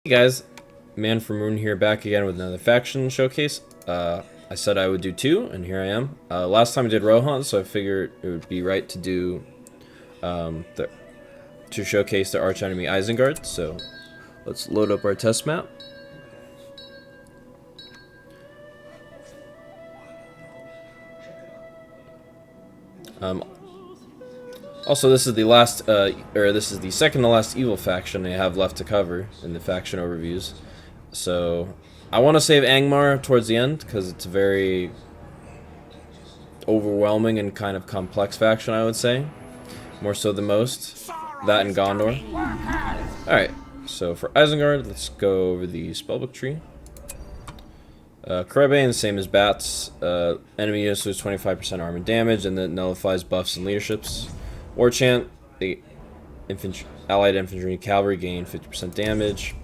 Hey guys, Man from Moon here, back again with another faction showcase. I said I would do two, and here I am. Last time I did Rohan, so I figured it would be right to do to showcase the archenemy Isengard. So let's load up our test map. Also, this is the last, this is the second to last evil faction I have left to cover in the faction overviews. So, I want to save Angmar towards the end, because it's a very overwhelming and kind of complex faction, I would say. More so than most. That and Gondor. Alright, so for Isengard, let's go over the spellbook tree. Kerebane, the same as Bats. Enemy units lose 25% armor and damage, and that nullifies buffs and leaderships. War Chant, the allied infantry and cavalry gain 50% damage.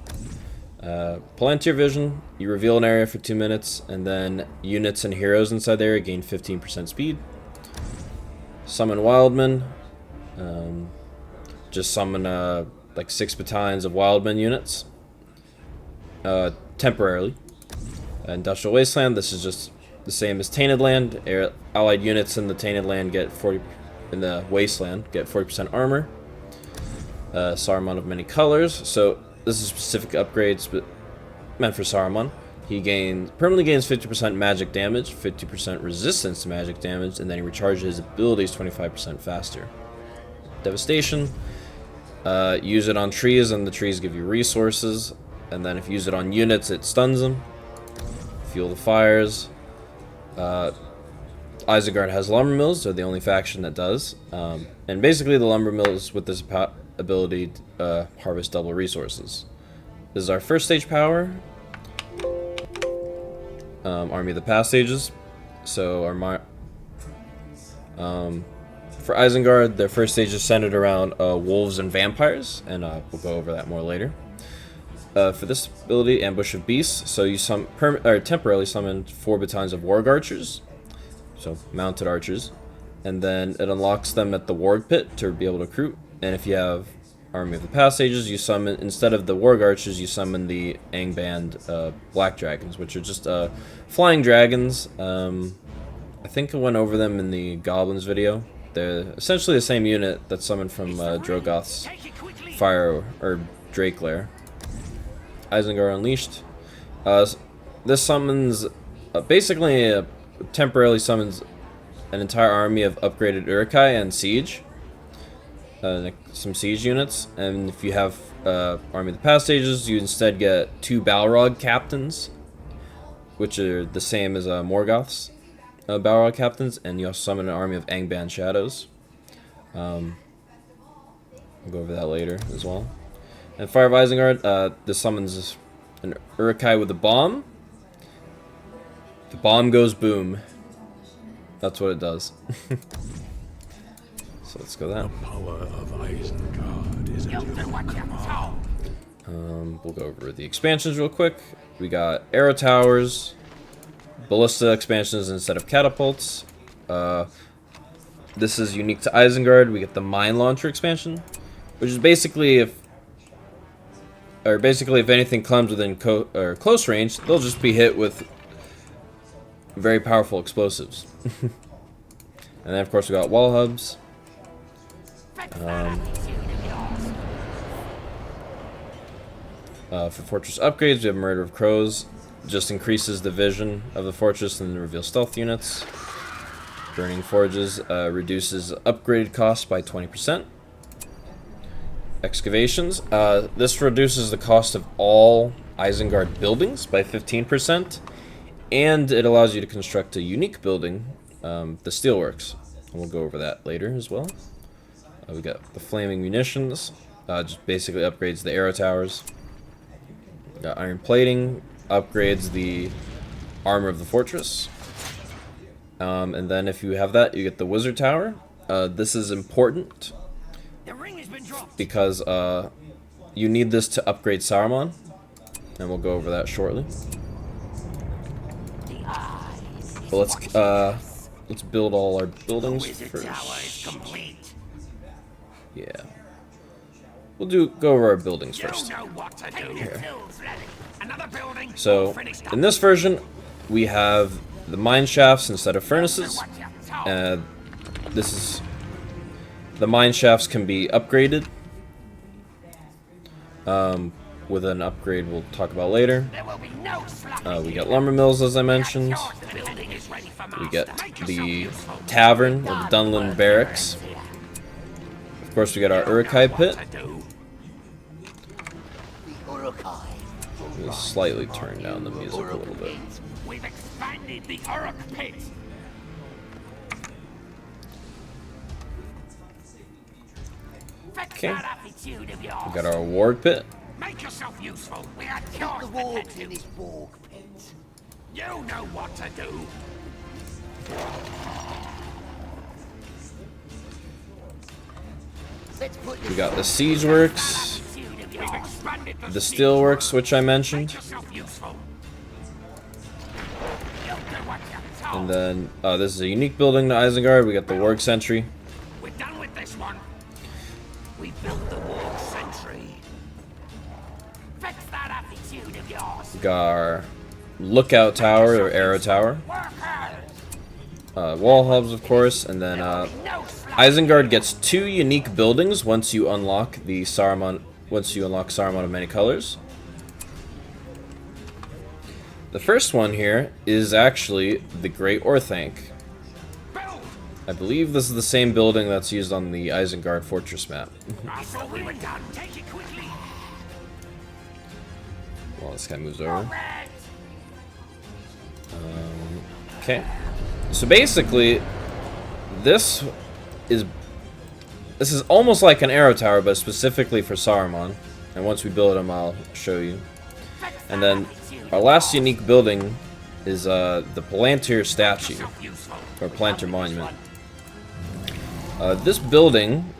Palantir Vision, you reveal an area for 2 minutes, and then units and heroes inside the area gain 15% speed. Summon Wildmen, just summon like 6 battalions of Wildmen units, temporarily. Industrial Wasteland, this is just the same as Tainted Land. Allied units in the Tainted Land get 40%. In the Wasteland, get 40% armor. Saruman of many colors. So this is specific upgrades, but meant for Saruman. He permanently gains 50% magic damage, 50% resistance to magic damage, and then he recharges his abilities 25% faster. Devastation. Use it on trees, and the trees give you resources. And then if you use it on units, it stuns them. Fuel the fires. Isengard has lumber mills. They're the only faction that does. And basically the lumber mills with this ability harvest double resources. This is our first stage power. Army of the Past Ages. So for Isengard, their first stage is centered around wolves and vampires, and we'll go over that more later. For this ability, Ambush of Beasts, so you temporarily summon 4 battalions of Warg Archers. So, mounted archers, and then it unlocks them at the Warg Pit to be able to recruit. And if you have Army of the Passages, you summon, instead of the Warg Archers, you summon the Angband Black Dragons, which are just flying dragons. I think I went over them in the Goblins video. They're essentially the same unit that's summoned from Drogoth's Fire or Drake Lair. Isengard Unleashed. This summons basically temporarily summons an entire army of upgraded Uruk-hai and siege, some siege units, and if you have Army of the Past Ages, you instead get 2 Balrog captains, which are the same as Morgoth's Balrog captains, and you also summon an army of Angband Shadows. I'll go over that later as well. And Fire of Isengard, this summons an Uruk-hai with a bomb. The bomb goes boom. That's what it does. So let's go that. The power of Isengard is at your command. We'll go over the expansions real quick. We got arrow towers, ballista expansions instead of catapults. This is unique to Isengard. We get the mine launcher expansion, which is basically if anything comes within close range, they'll just be hit with very powerful explosives. And then of course we got wall hubs. For fortress upgrades, we have Murder of Crows. Just increases the vision of the fortress and reveals stealth units. Burning Forges reduces upgraded costs by 20%. Excavations. This reduces the cost of all Isengard buildings by 15%. And it allows you to construct a unique building, the Steelworks. And we'll go over that later as well. We got the Flaming Munitions, just basically upgrades the arrow towers. We got Iron Plating, upgrades the armor of the fortress. And then if you have that, you get the Wizard Tower. This is important because you need this to upgrade Saruman. And we'll go over that shortly. But let's build all our buildings first. Yeah. we'll go over our buildings first. Here. So in this version, we have the mine shafts instead of furnaces. The mine shafts can be upgraded. With an upgrade we'll talk about later. We got lumber mills, as I mentioned. We get the tavern, or the Dunland barracks. Of course, we got our Uruk-hai pit. We'll slightly turn down the music a little bit. We've expanded the Uruk pit. Okay. We got our ward pit. Make yourself useful. We are the wargs in this warg pit. You know what to do. We got the siege works, the steelworks, which I mentioned, and then this is a unique building to Isengard. We got the warg sentry. We're done with this one. We built the warg sentry. Fix that attitude of yours. We got our lookout tower, or arrow tower. Wall hubs, of course, and then Isengard gets 2 unique buildings once you unlock the Saruman. Once you unlock Saruman of Many Colors. The first one here is actually the Great Orthanc. I believe this is the same building that's used on the Isengard fortress map. Well, this guy moves over. Okay. So basically, this is almost like an arrow tower, but specifically for Saruman. And once we build him, I'll show you. And then our last unique building is the Palantir statue, or Palantir monument. This building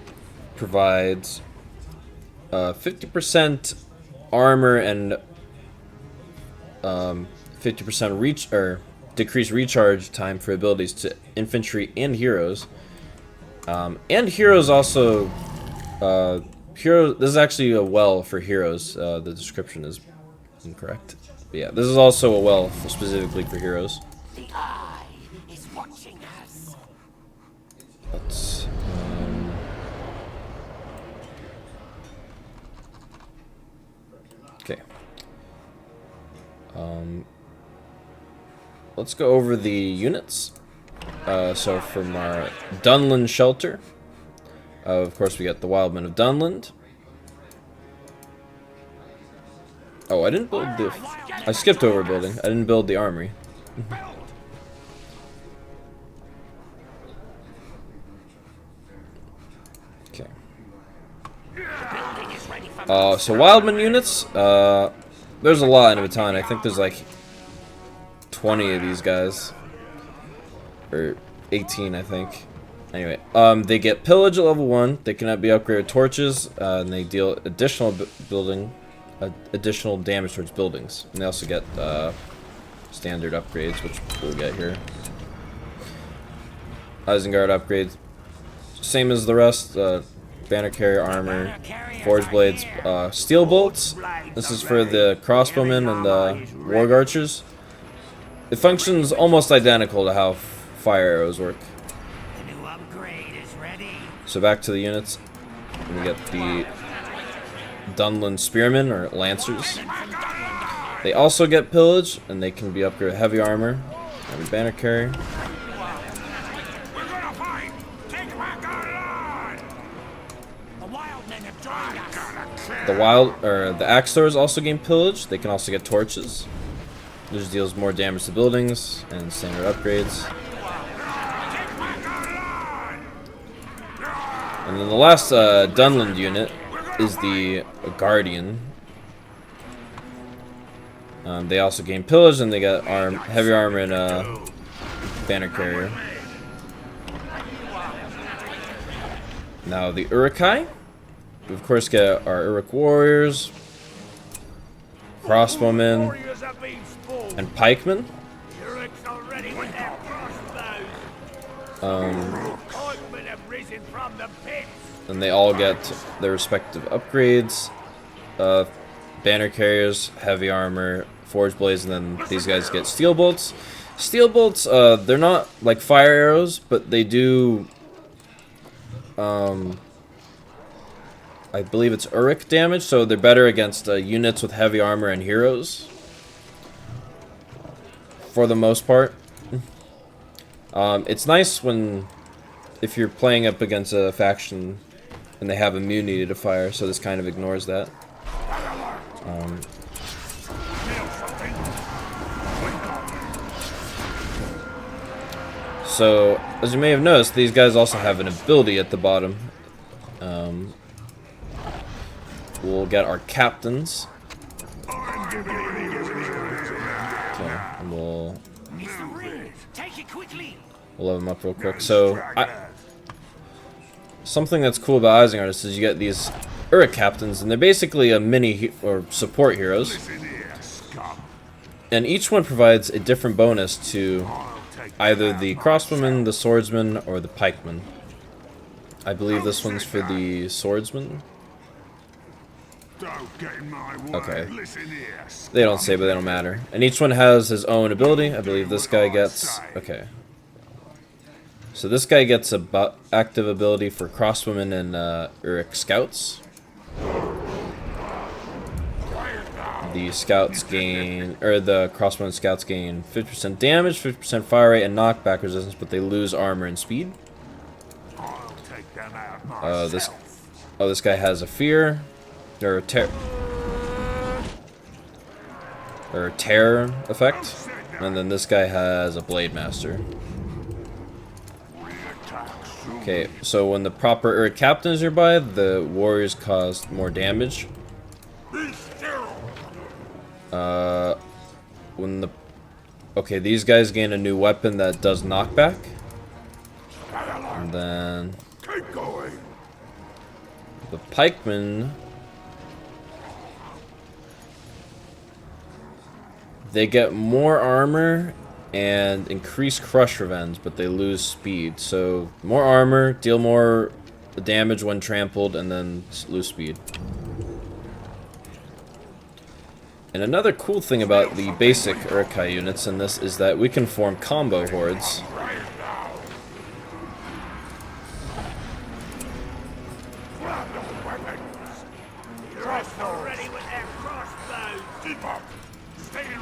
provides 50% armor and 50% decreased recharge time for abilities to infantry and heroes. And heroes also, this is actually a well for heroes. The description is incorrect. But yeah, this is also a well specifically for heroes. The eye is watching us. Let's, okay. Let's go over the units. So from our Dunland shelter, of course we got the Wildmen of Dunland. Oh, I didn't build the... I skipped over a building. I didn't build the armory. Okay. So Wildmen units, there's a lot in a battalion. I think there's like 20 of these guys. Or 18, I think. Anyway, they get pillage at level 1. They cannot be upgraded with torches, and they deal additional additional damage towards buildings. And they also get standard upgrades, which we'll get here. Isengard upgrades, same as the rest. Banner carrier armor, forge blades, steel bolts. This is for the crossbowmen and the warg archers. It functions almost identical to how fire arrows work. The new upgrade is ready. So back to the units. We get the Dunland spearmen, or lancers. They also get pillage, and they can be upgraded with heavy armor. Heavy banner carrier. The axe throwers also gain pillage. They can also get torches. This deals more damage to buildings and standard upgrades. And then the last Dunland unit is the Guardian. They also gain pillage, and they get heavy armor and banner carrier. Now the Uruk-hai. We of course get our Uruk warriors, crossbowmen, and pikemen. and they all get their respective upgrades. Banner carriers, heavy armor, forge blades, and then these guys get steel bolts. Steel bolts, they're not like fire arrows, but they do, I believe it's Uruk damage, so they're better against units with heavy armor and heroes, for the most part. It's nice if you're playing up against a faction and they have immunity to fire, so this kind of ignores that. So, as you may have noticed, these guys also have an ability at the bottom. We'll get our captains. Okay, and we'll level them up real quick. So, something that's cool about Isengard is you get these Uruk captains, and they're basically a mini or support heroes. And each one provides a different bonus to either the crossbowman, the swordsman, or the pikeman. I believe this one's for the swordsman. Okay. They don't say, but they don't matter. And each one has his own ability. I believe this guy gets... Okay. So this guy gets a active ability for crossbowmen and Uruk scouts. The scouts gain, or the crossbowmen scouts gain 50% damage, 50% fire rate, and knockback resistance, but they lose armor and speed. This guy has a fear, or a terror effect, and then this guy has a blade master. Okay, so when the proper Uruk captain is nearby, the warriors cause more damage. Okay, these guys gain a new weapon that does knockback. And then the pikemen, they get more armor and increase crush revenge, but they lose speed. So more armor, deal more damage when trampled, and then lose speed. And another cool thing about the basic Uruk-hai units in this is that we can form combo hordes.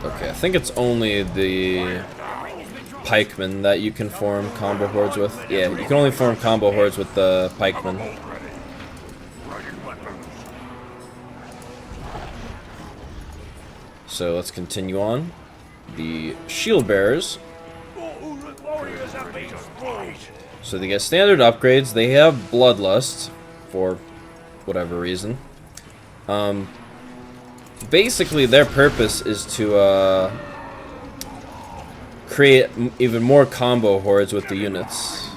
Okay, I think it's only the pikemen that you can form combo hordes with. Yeah, you can only form combo hordes with the pikemen. So let's continue on. The shield bearers. So they get standard upgrades. They have bloodlust for whatever reason. Basically, their purpose is to create even more combo hordes with the units.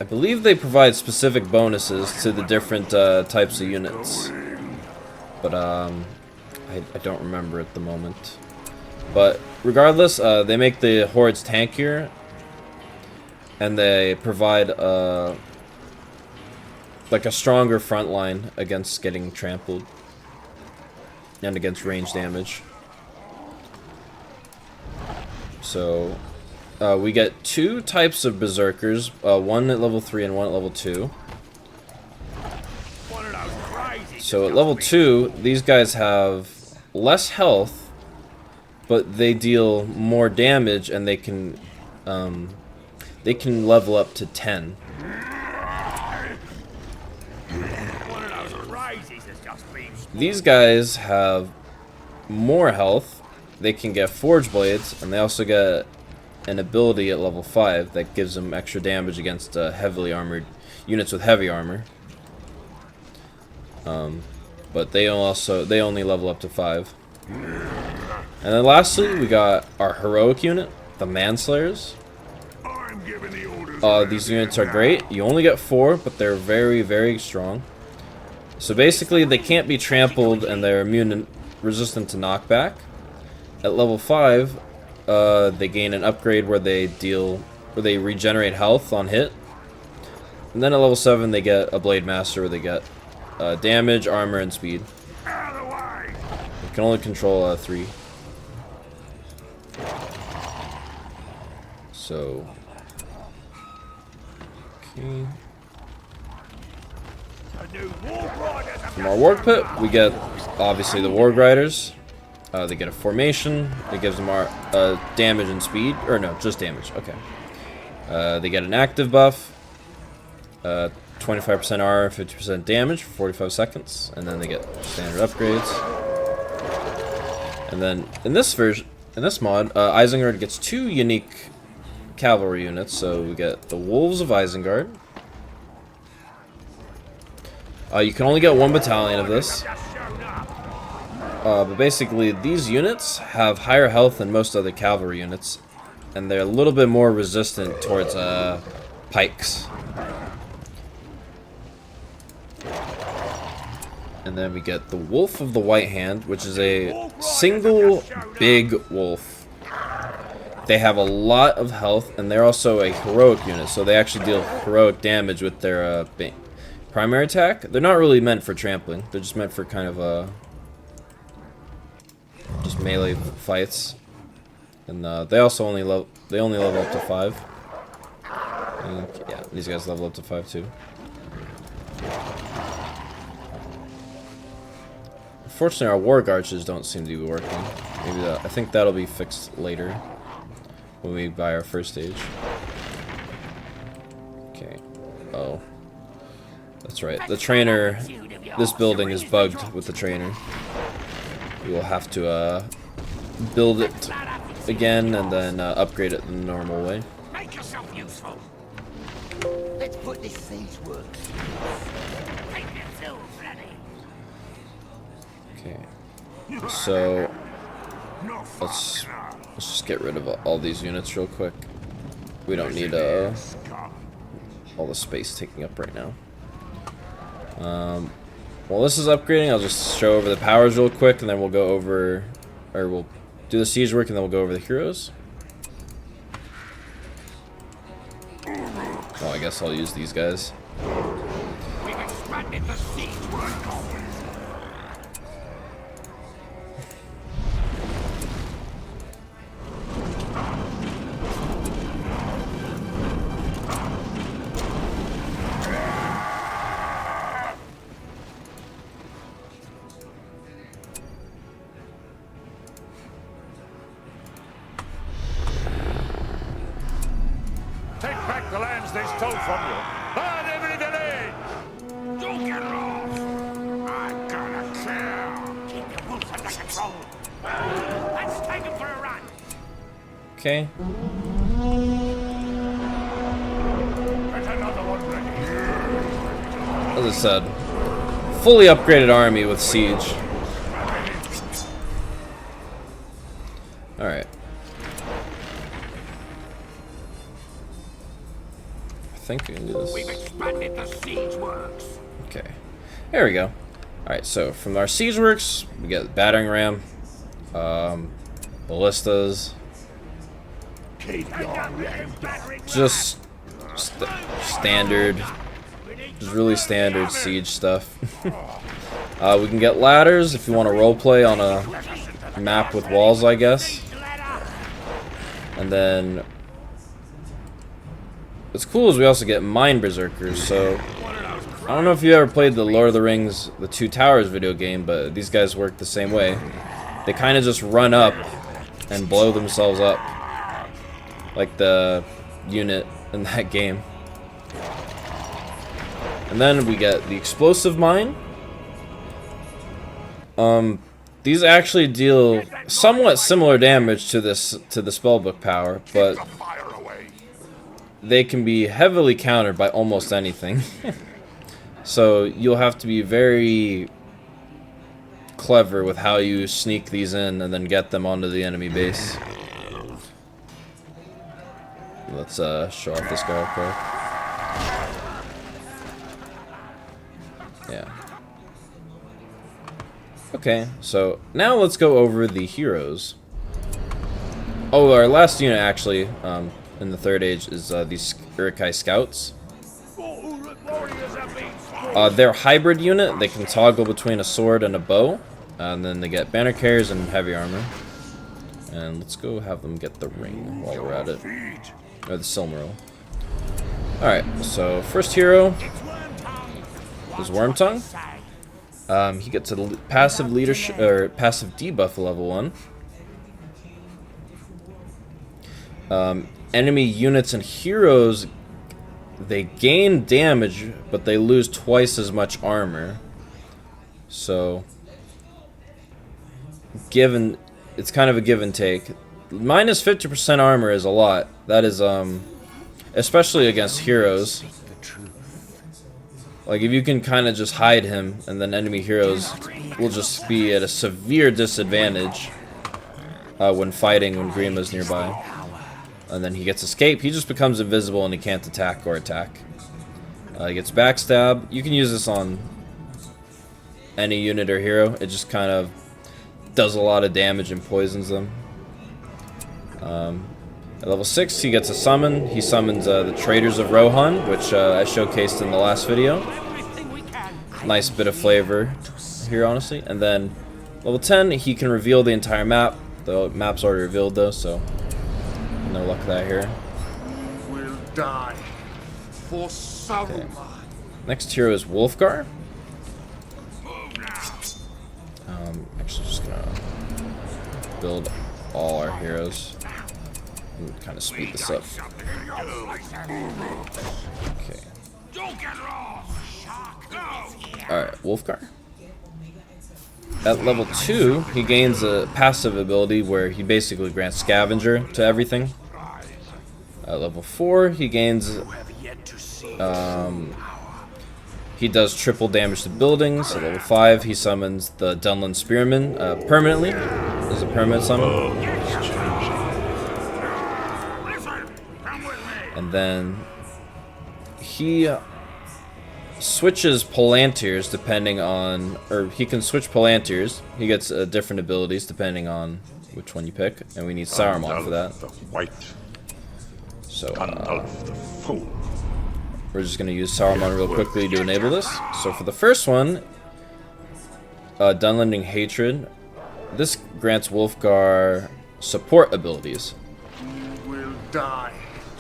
I believe they provide specific bonuses to the different types of units, but I don't remember at the moment. But regardless, they make the hordes tankier, and they provide like a stronger front line against getting trampled and against range damage. So we get two types of berserkers, one at level 3 and one at level 2. So at level 2, these guys have less health, but they deal more damage, and they can level up to 10. These guys have more health. They can get forge blades, and they also get an ability at level 5 that gives them extra damage against heavily armored units with heavy armor. But they only level up to 5. And then lastly, we got our heroic unit, the Man-slayers. These units are great. You only get 4, but they're very, very strong. So basically, they can't be trampled, and they're immune and resistant to knockback. At level 5, they gain an upgrade where they regenerate health on hit. And then at level 7 they get a Blade Master where they get damage, armor, and speed. You can only control 3. So, okay. From our Warg Pit, we get obviously the Warg Riders. They get a formation. It gives them our damage and speed, or no, just damage. Okay. They get an active buff, 25% R, 50% damage for 45 seconds, and then they get standard upgrades. And then in this version, in this mod, Isengard gets 2 unique cavalry units. So we get the Wolves of Isengard. You can only get 1 battalion of this. But basically, these units have higher health than most other cavalry units, and they're a little bit more resistant towards pikes. And then we get the Wolf of the White Hand, which is a single big wolf. They have a lot of health, and they're also a heroic unit, so they actually deal heroic damage with their primary attack. They're not really meant for trampling. They're just meant for kind of just melee fights. And they also only level up to 5. And, yeah, these guys level up to 5 too. Unfortunately, our Warg Archers don't seem to be working. Maybe I think that'll be fixed later when we buy our first stage. Okay. Oh. That's right. The trainer. This building is bugged with the trainer. We will have to build it again and then upgrade it in the normal way. Make yourself useful. Let's put this siege works. Take yourself ready. Okay. So let's just get rid of all these units real quick. We don't need all the space taking up right now. While this is upgrading, I'll just show over the powers real quick, and then we'll go over, or we'll do the siege work, and then we'll go over the heroes. Oh, I guess I'll use these guys. We've expanded the siege work. Take back the lands they stole from you. Burn every delay! Don't get lost. I'm gonna kill. Keep your wolves under control. Let's take them for a run. Okay. Get another one ready. As I said, fully upgraded army with siege. Alright. I think we can do this. We've expanded the siege works. Okay. There we go. Alright, so from our siege works, we get battering ram, ballistas, just standard, just really standard siege stuff. We can get ladders if you want to roleplay on a map with walls, I guess. And then what's cool is we also get mine berserkers. So I don't know if you ever played the Lord of the Rings, the Two Towers video game, but these guys work the same way. They kind of just run up and blow themselves up, like the unit in that game. And then we get the explosive mine. These actually deal somewhat similar damage to this the spellbook power, but they can be heavily countered by almost anything. So you'll have to be very clever with how you sneak these in and then get them onto the enemy base. Let's show off this guy real quick. Yeah. Okay, so now let's go over the heroes. Oh, our last unit actually in the Third Age is these Uruk-hai scouts. They're a hybrid unit. They can toggle between a sword and a bow, and then they get banner carriers and heavy armor. And let's go have them get the ring while we're at it, or the Silmaril. All right, so first hero is Wormtongue. He gets a passive leadership or passive debuff level 1. Enemy units and heroes, they gain damage, but they lose twice as much armor. So, it's kind of a give and take. Minus 50% armor is a lot. That is, especially against heroes. Like, if you can kind of just hide him, and then enemy heroes will just be at a severe disadvantage when fighting when Grima's nearby. And then he gets escape. He just becomes invisible and he can't attack or attack. He gets backstab. You can use this on any unit or hero. It just kind of does a lot of damage and poisons them. At level 6, he gets a summon. He summons the Traders of Rohan, which I showcased in the last video. Nice bit of flavor here, honestly. And then level 10, he can reveal the entire map. The map's already revealed though, so no luck with that here. Will die for Saruman. Okay. Next hero is Wulfgar. Actually, just gonna build all our heroes and kind of speed this up. Okay. Alright, Wulfgar. At level 2, he gains a passive ability where he basically grants Scavenger to everything. At level 4, he gains... he does triple damage to buildings. At level 5, he summons the Dunland Spearman permanently. As a permanent summon. And then he switches Palantirs depending on, or he can switch Palantirs. He gets different abilities depending on which one you pick, and we need Saruman for that. So we're just gonna use Saruman real quickly to enable this. So for the first one, Dunlanding Hatred. This grants Wulfgar support abilities. Will die.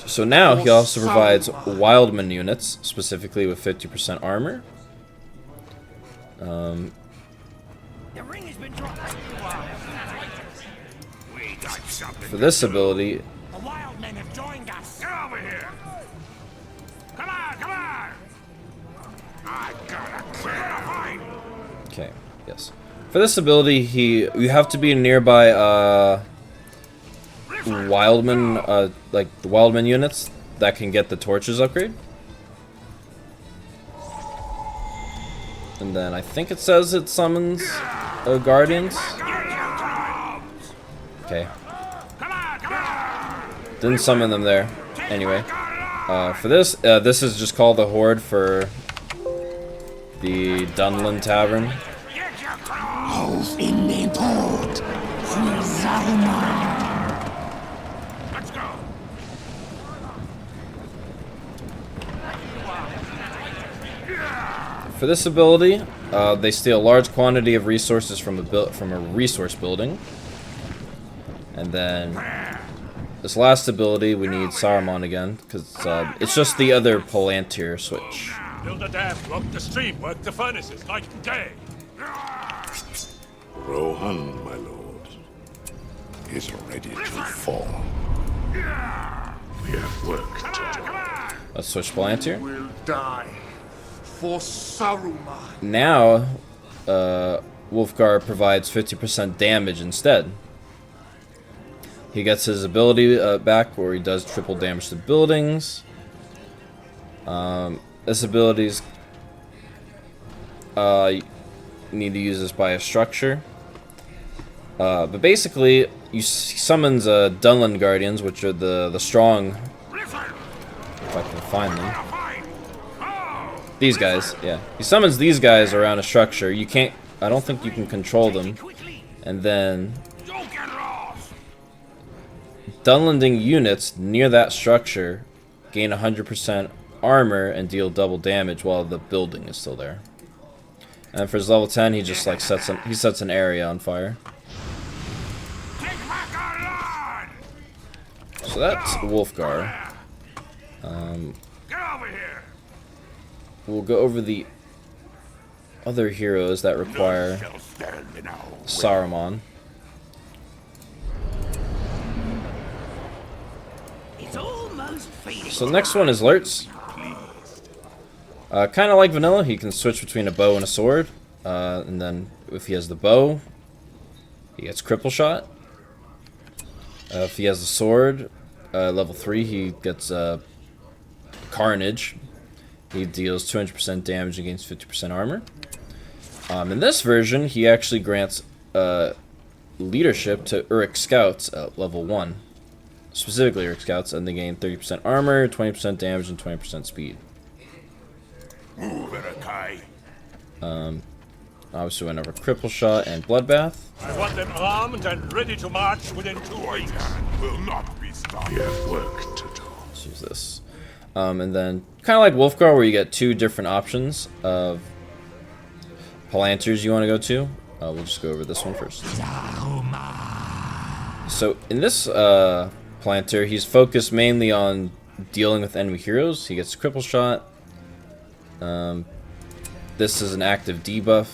So now he also provides Wildman units, specifically with 50% armor. For this ability, The wild men have joined us. Get over here. Come on, come on. I gotta clear the fight. okay, yes. For this ability, you have to be nearby Wildman, like the Wildman units that can get the torches upgrade. And then I think it says it summons Guardians. Okay. Didn't summon them there. Anyway, for this, this is just called the Horde for the Dunland Tavern. Auf in den Tod für Saruman. Let's go. For this ability, they steal a large quantity of resources from a resource building. And then this last ability, we need Saruman again, because it's just the other Palantir switch. Build a dam to up the stream, work the furnaces night and day. Rohan, my lord, is ready to fall. We have work to do. Let's switch Palantir. Will die for Saruman. Now, Wulfgar provides 50% damage instead. He gets his ability back where he does triple damage to buildings. This ability's you need to use this by a structure. But basically, he summons Dunland Guardians, which are the strong. If I can find them. These guys, yeah. He summons these guys around a structure. You can't. I don't think you can control them. And then Dunlanding units near that structure gain 100% armor and deal double damage while the building is still there. And for his level 10, he just like sets an area on fire. So that's Wulfgar. Get over here. We'll go over the other heroes that require Saruman. So the next one is Lurtz. Kind of like vanilla, he can switch between a bow and a sword. And then if he has the bow, he gets cripple shot. If he has the sword, level 3, he gets carnage. He deals 200% damage against 50% armor. In this version, he actually grants leadership to Uruk scouts at level 1. Specifically Uruk scouts, and they gain 30% armor, 20% damage, and 20% speed. Move, Uruk-hai. Obviously went over cripple shot and bloodbath. I want them armed and ready to march within 2 weeks. Will not be stopped. We have work to do. Let's use this. And then, kind of like Wulfgar, where you get 2 different options of Palanters you want to go to. We'll just go over this one first. So, in this Palantir, he's focused mainly on dealing with enemy heroes. He gets cripple shot. This is an active debuff.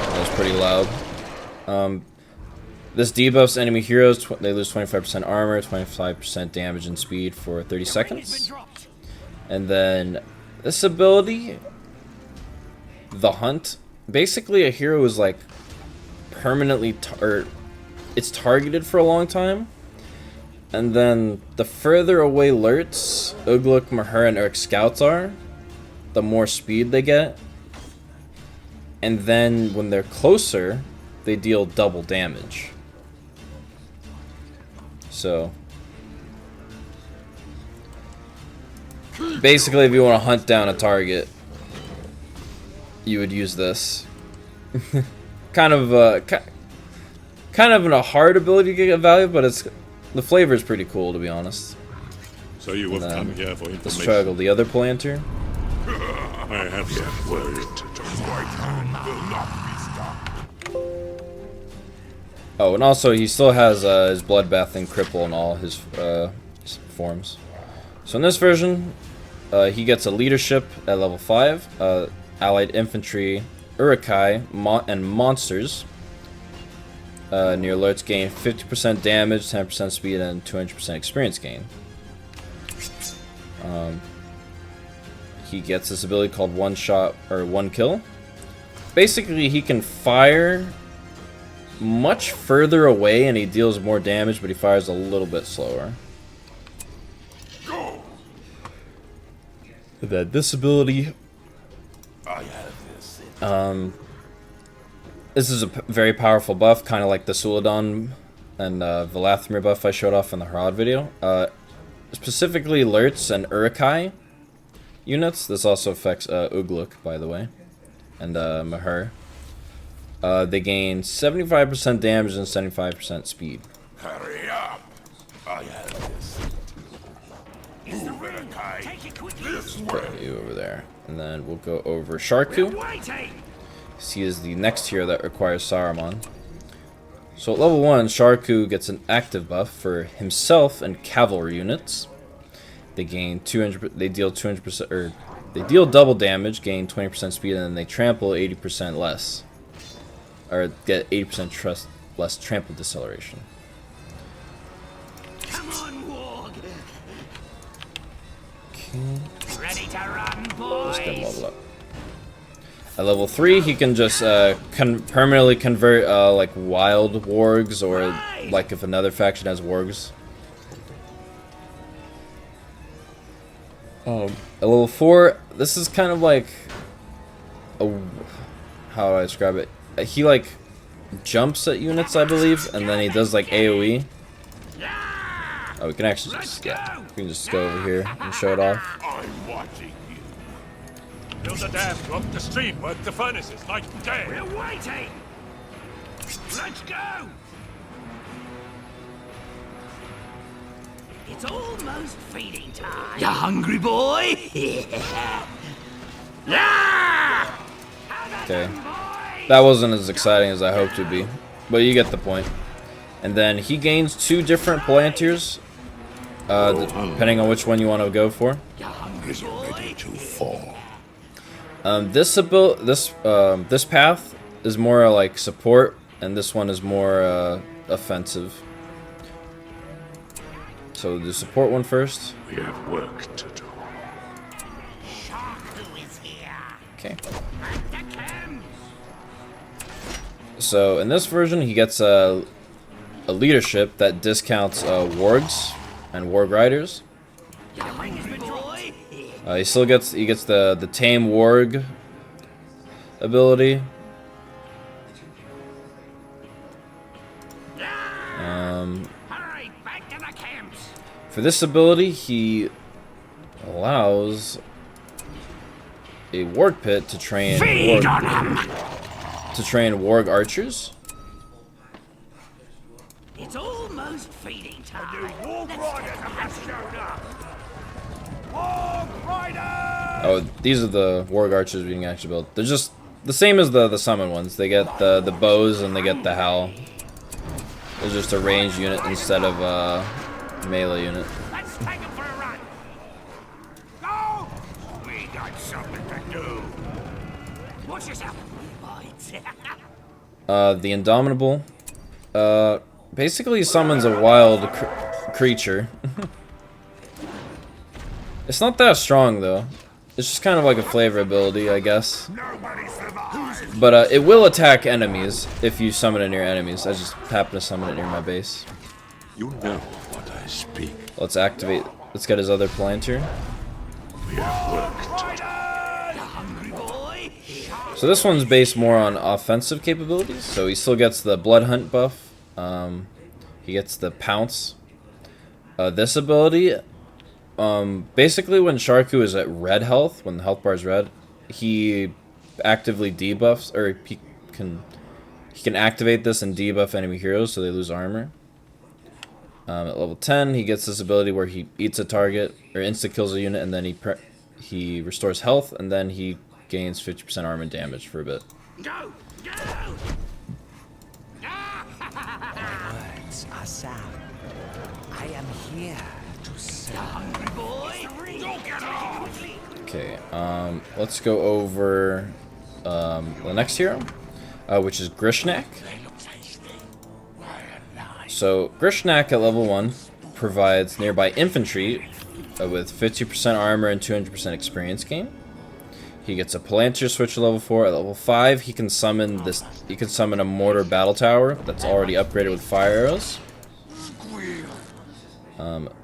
That was pretty loud. This debuffs enemy heroes. They lose 25% armor, 25% damage and speed for 30 seconds. And then this ability, the Hunt. Basically, a hero is like permanently, it's targeted for a long time. And then the further away Lurtz, Ugluk, Mauhur, and Uruk scouts are, the more speed they get. And then when they're closer, they deal double damage. So basically, if you want to hunt down a target, you would use this. kind of a hard ability to get value, but the flavor is pretty cool, to be honest. So you have come here for Let's information. struggle the other Palantir. I have some Work to do. Will not be stopped. Oh, and also he still has his bloodbath and cripple in all his forms. So in this version, he gets a leadership at level 5, allied infantry, Uruk-hai, and monsters. Near Lurtz gain 50% damage, 10% speed, and 200% experience gain. He gets this ability called one shot or one kill. Basically, he can fire much further away and he deals more damage, but he fires a little bit slower. Go. That this ability, I have this. this is a very powerful buff, kind of like the Suladon and Valathmir buff I showed off in the Harad video. Specifically Lurtz and Uruk-hai units. This also affects Ugluk, by the way, and Mauhur. They gain 75% damage and 75% speed. Hurry up. I have this. Move, Uruk-hai. Take it quickly. This way. Put you over there, and then we'll go over Sharku. Waiting. He is the next hero that requires Saruman. So at level 1, Sharku gets an active buff for himself and cavalry units. They gain 200. They deal 200%, or they deal double damage, gain 20% speed, and then they trample 80% less, or get 80% less trample deceleration. Come on, Warg. Okay, Ready to run, let's get him boys. leveled up. At level 3, he can just permanently convert like wild wargs, or like if another faction has wargs. At level 4, this is kind of like how do I describe it? He like jumps at units, I believe, and then he does like AoE. Oh, we can actually just we can just go over here and show it off. I'm watching you. Build a dam to up the stream, work the furnaces night and day. We're waiting! Let's go! It's almost feeding time. You hungry, boy? Ah! Okay. That wasn't as exciting as I hoped it would be, but you get the point. And then he gains 2 different Palantirs, depending on which one you want to go for. Is ready to fall. This path is more like support, and this one is more offensive. So the support one first. We have work to do. Sharku is here. Okay. At the camps. So in this version, he gets a leadership that discounts wargs and warg riders. You hungry, boy? He still gets the tame warg ability. Hurry, back to the camps. For this ability, he allows a warg pit to train Feed on him. warg archers. It's almost feeding time. Warg Riders have shown up! Warg Riders! Oh, these are the warg archers we can actually build. They're just the same as the summon ones. They get the bows and they get the howl. It's just a ranged unit instead of a melee unit. Let's take him for a run. Go! We got something to do. Watch yourself. Bites. The Indomitable basically summons a wild creature. It's not that strong though. It's just kind of like a flavor ability, I guess. Nobody survives. But it will attack enemies if you summon it near enemies. I just happen to summon it near my base. You know what I speak. Let's activate. Let's get his other Palantir. We have work to do. Hungry boy. So this one's based more on offensive capabilities. So he still gets the Blood Hunt buff. He gets the Pounce. This ability, basically when Sharku is at red health, when the health bar is red, he actively debuffs, or he can activate this and debuff enemy heroes so they lose armor. At level 10, he gets this ability where he eats a target or insta kills a unit, and then he restores health, and then he gains 50% armor damage for a bit. Go. Go. Words are sound. I am here to serve. Hungry boy. Go get off. Okay, let's go over the next hero, which is Grishnakh. So Grishnakh at level 1 provides nearby infantry with 50% armor and 200% experience gain. He gets a Palantir switch at level 4. At level 5, he can summon this. He can summon a mortar battle tower that's already upgraded with fire arrows.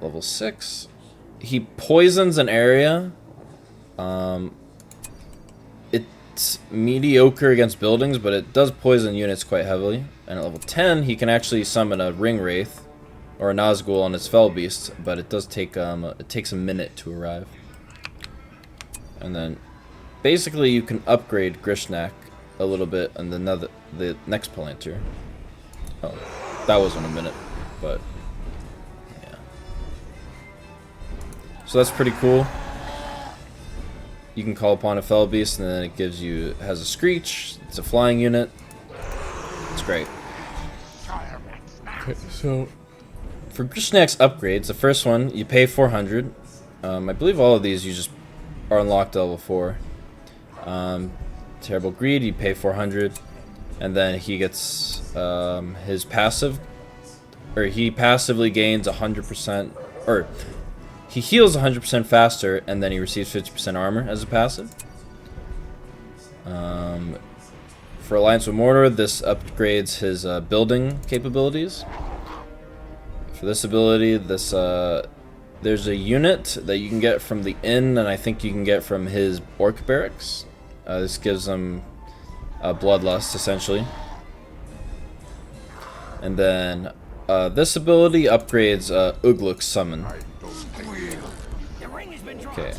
Level 6, he poisons an area. It's mediocre against buildings, but it does poison units quite heavily. And at level 10, he can actually summon a ring wraith or a Nazgul on his fell beast, but it does take it takes a minute to arrive. And then basically you can upgrade Grishnakh a little bit and the next Palantir. Oh, that wasn't a minute, but yeah. So that's pretty cool. You can call upon a fell beast, and then it has a screech. It's a flying unit. It's great. Okay, so for Grishnakh's upgrades, the first one you pay 400. I believe all of these you just are unlocked at level 4. Terrible Greed, you pay 400, and then he gets his passive, or he passively gains 100%, or he heals 100% faster, and then he receives 50% armor as a passive. For Alliance with Mordor, this upgrades his building capabilities. For this ability, there's a unit that you can get from the inn, and I think you can get from his orc barracks. This gives him bloodlust, essentially. And then this ability upgrades Ugluk's summon. The ring has been dropped. Okay.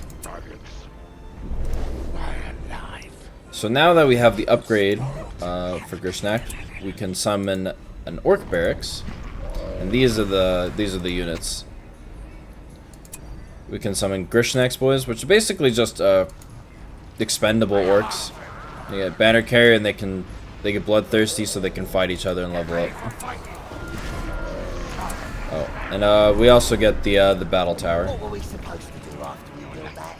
So now that we have the upgrade for Grishnakh, we can summon an orc barracks, and these are the units. We can summon Grishnak's boys, which are basically just expendable orcs. You get banner carrier, and they get bloodthirsty, so they can fight each other and level up. Oh, and we also get the battle tower. What were we supposed to do after we did that?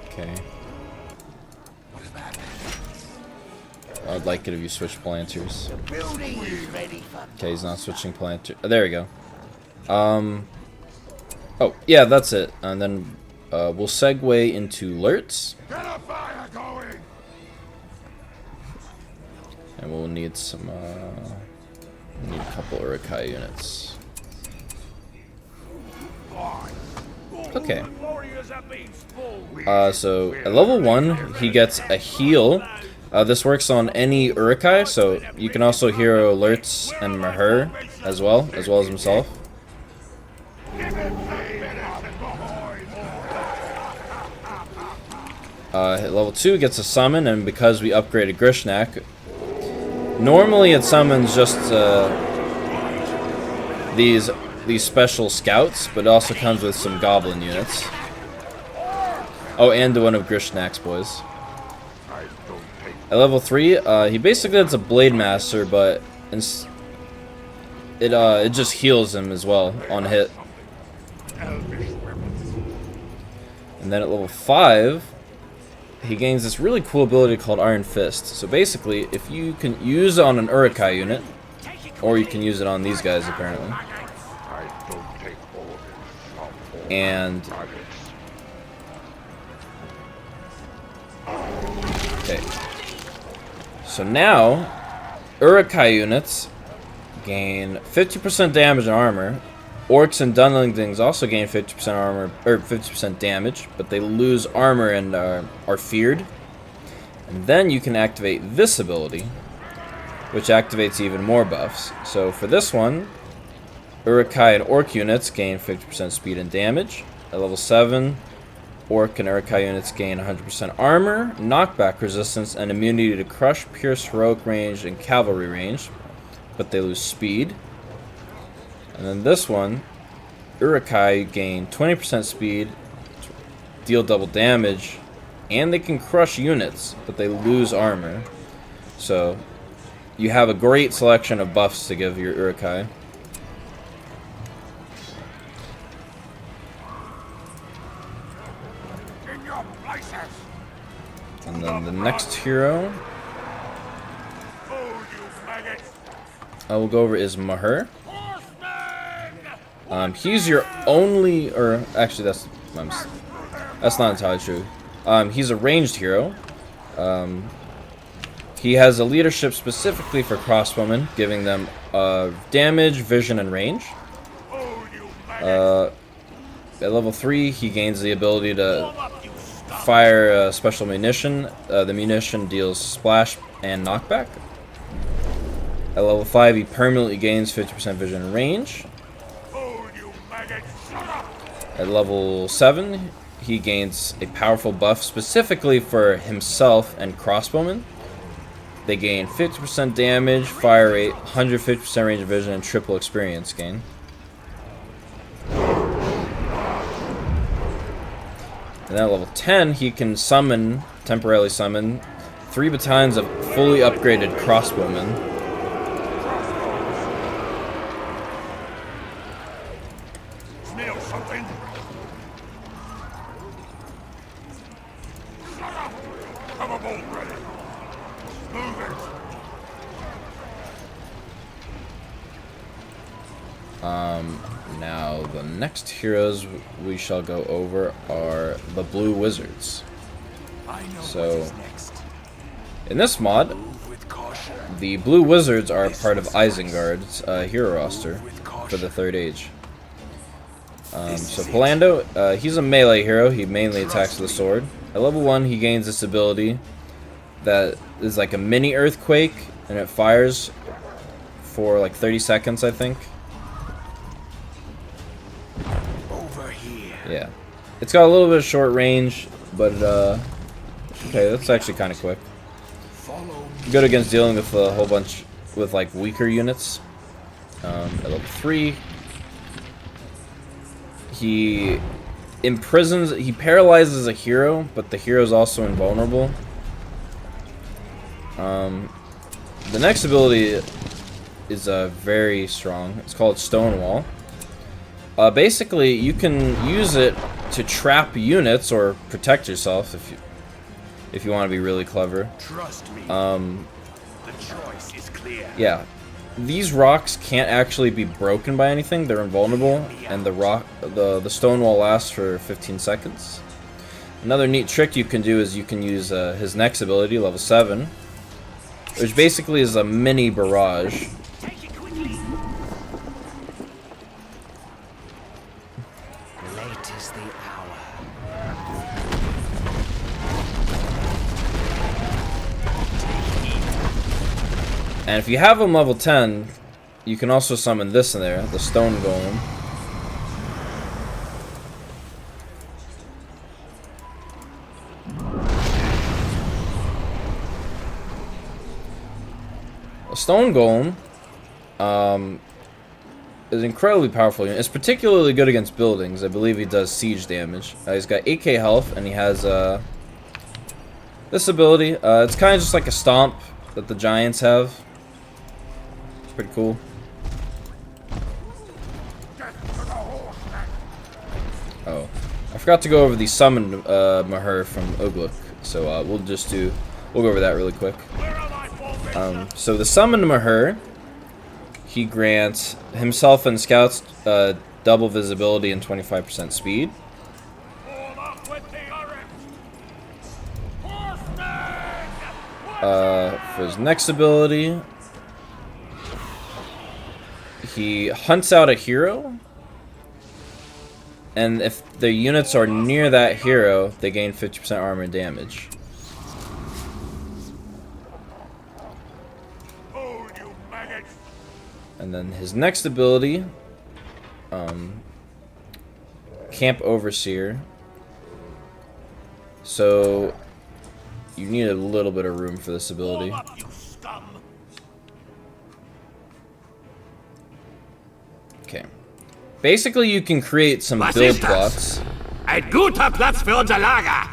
Okay. I'd like it if you switch planters. Building is ready for Okay, he's not switching planter. Oh, there we go. Oh, yeah, that's it. And then we'll segue into Lurtz. Get a fire going! And we'll need some, need a couple Uruk-hai units. Okay. So at level 1, he gets a heal. This works on any Uruk-hai, so you can also hero Lurtz and Mauhur as well as himself. At level 2 gets a summon, and because we upgraded Grishnakh, normally it summons just these special scouts, but it also comes with some goblin units. Oh, and one of Grishnak's boys. At level 3, he basically gets a Blade Master, but it just heals him as well on hit. And then at level 5, he gains this really cool ability called Iron Fist. So basically, if you can use it on an Uruk-hai unit, or you can use it on these guys apparently. And okay. So now, Uruk-hai units gain 50% damage and armor. Orcs and Dunlings also gain 50% armor, or 50% damage, but they lose armor and are feared. And then you can activate this ability, which activates even more buffs. So for this one, Uruk-hai and Orc units gain 50% speed and damage. At level 7, Orc and Uruk-hai units gain 100% armor, knockback resistance, and immunity to crush, pierce, heroic range, and cavalry range, but they lose speed. And then this one, Uruk-hai gain 20% speed, deal double damage, and they can crush units, but they lose armor. So you have a great selection of buffs to give your Uruk-hai. And then the next hero I will go over is Mauhur. He's your only, or actually that's not entirely true. He's a ranged hero. He has a leadership specifically for crossbowmen, giving them damage, vision, and range. At level 3, he gains the ability to fire special munition. The munition deals splash and knockback. At level 5, he permanently gains 50% vision and range. At level 7, he gains a powerful buff specifically for himself and crossbowmen. They gain 50% damage, fire rate, 150% range of vision, and triple experience gain. And at level 10, he can temporarily summon 3 battalions of fully upgraded crossbowmen. Now the next heroes we shall go over are the Blue Wizards. So in this mod, the Blue Wizards are part of Isengard's hero roster for the Third Age. So Palando, he's a melee hero. He mainly attacks with the sword. At level 1, he gains this ability that is like a mini earthquake, and it fires for like 30 seconds, I think. Yeah. It's got a little bit of short range, but okay, that's actually kind of quick. Good against dealing with a whole bunch with like weaker units. At level 3, he paralyzes a hero, but the hero is also invulnerable. The next ability is very strong. It's called Stonewall. Basically, you can use it to trap units or protect yourself if you want to be really clever. Trust me. The choice is clear. Yeah, these rocks can't actually be broken by anything. They're invulnerable, and the Stonewall lasts for 15 seconds. Another neat trick you can do is you can use his next ability, level 7, which basically is a mini barrage. Late is the hour. And if you have him level 10, you can also summon this in there, the Stone Golem. A Stone Golem is incredibly powerful. It's particularly good against buildings. I believe he does siege damage. He's got 8k health, and he has this ability. It's kind of just like a stomp that the giants have. It's pretty cool. Oh, I forgot to go over the summoned Mauhur from Ugluk, so we'll go over that really quick. So the summoned Mauhur, he grants himself and scouts double visibility and 25% speed. For his next ability, he hunts out a hero, and if the units are near that hero, they gain 50% armor and damage. And then his next ability, Camp Overseer. So you need a little bit of room for this ability. Okay. Basically, you can create some build plots. Ein guter Platz für unser Lager.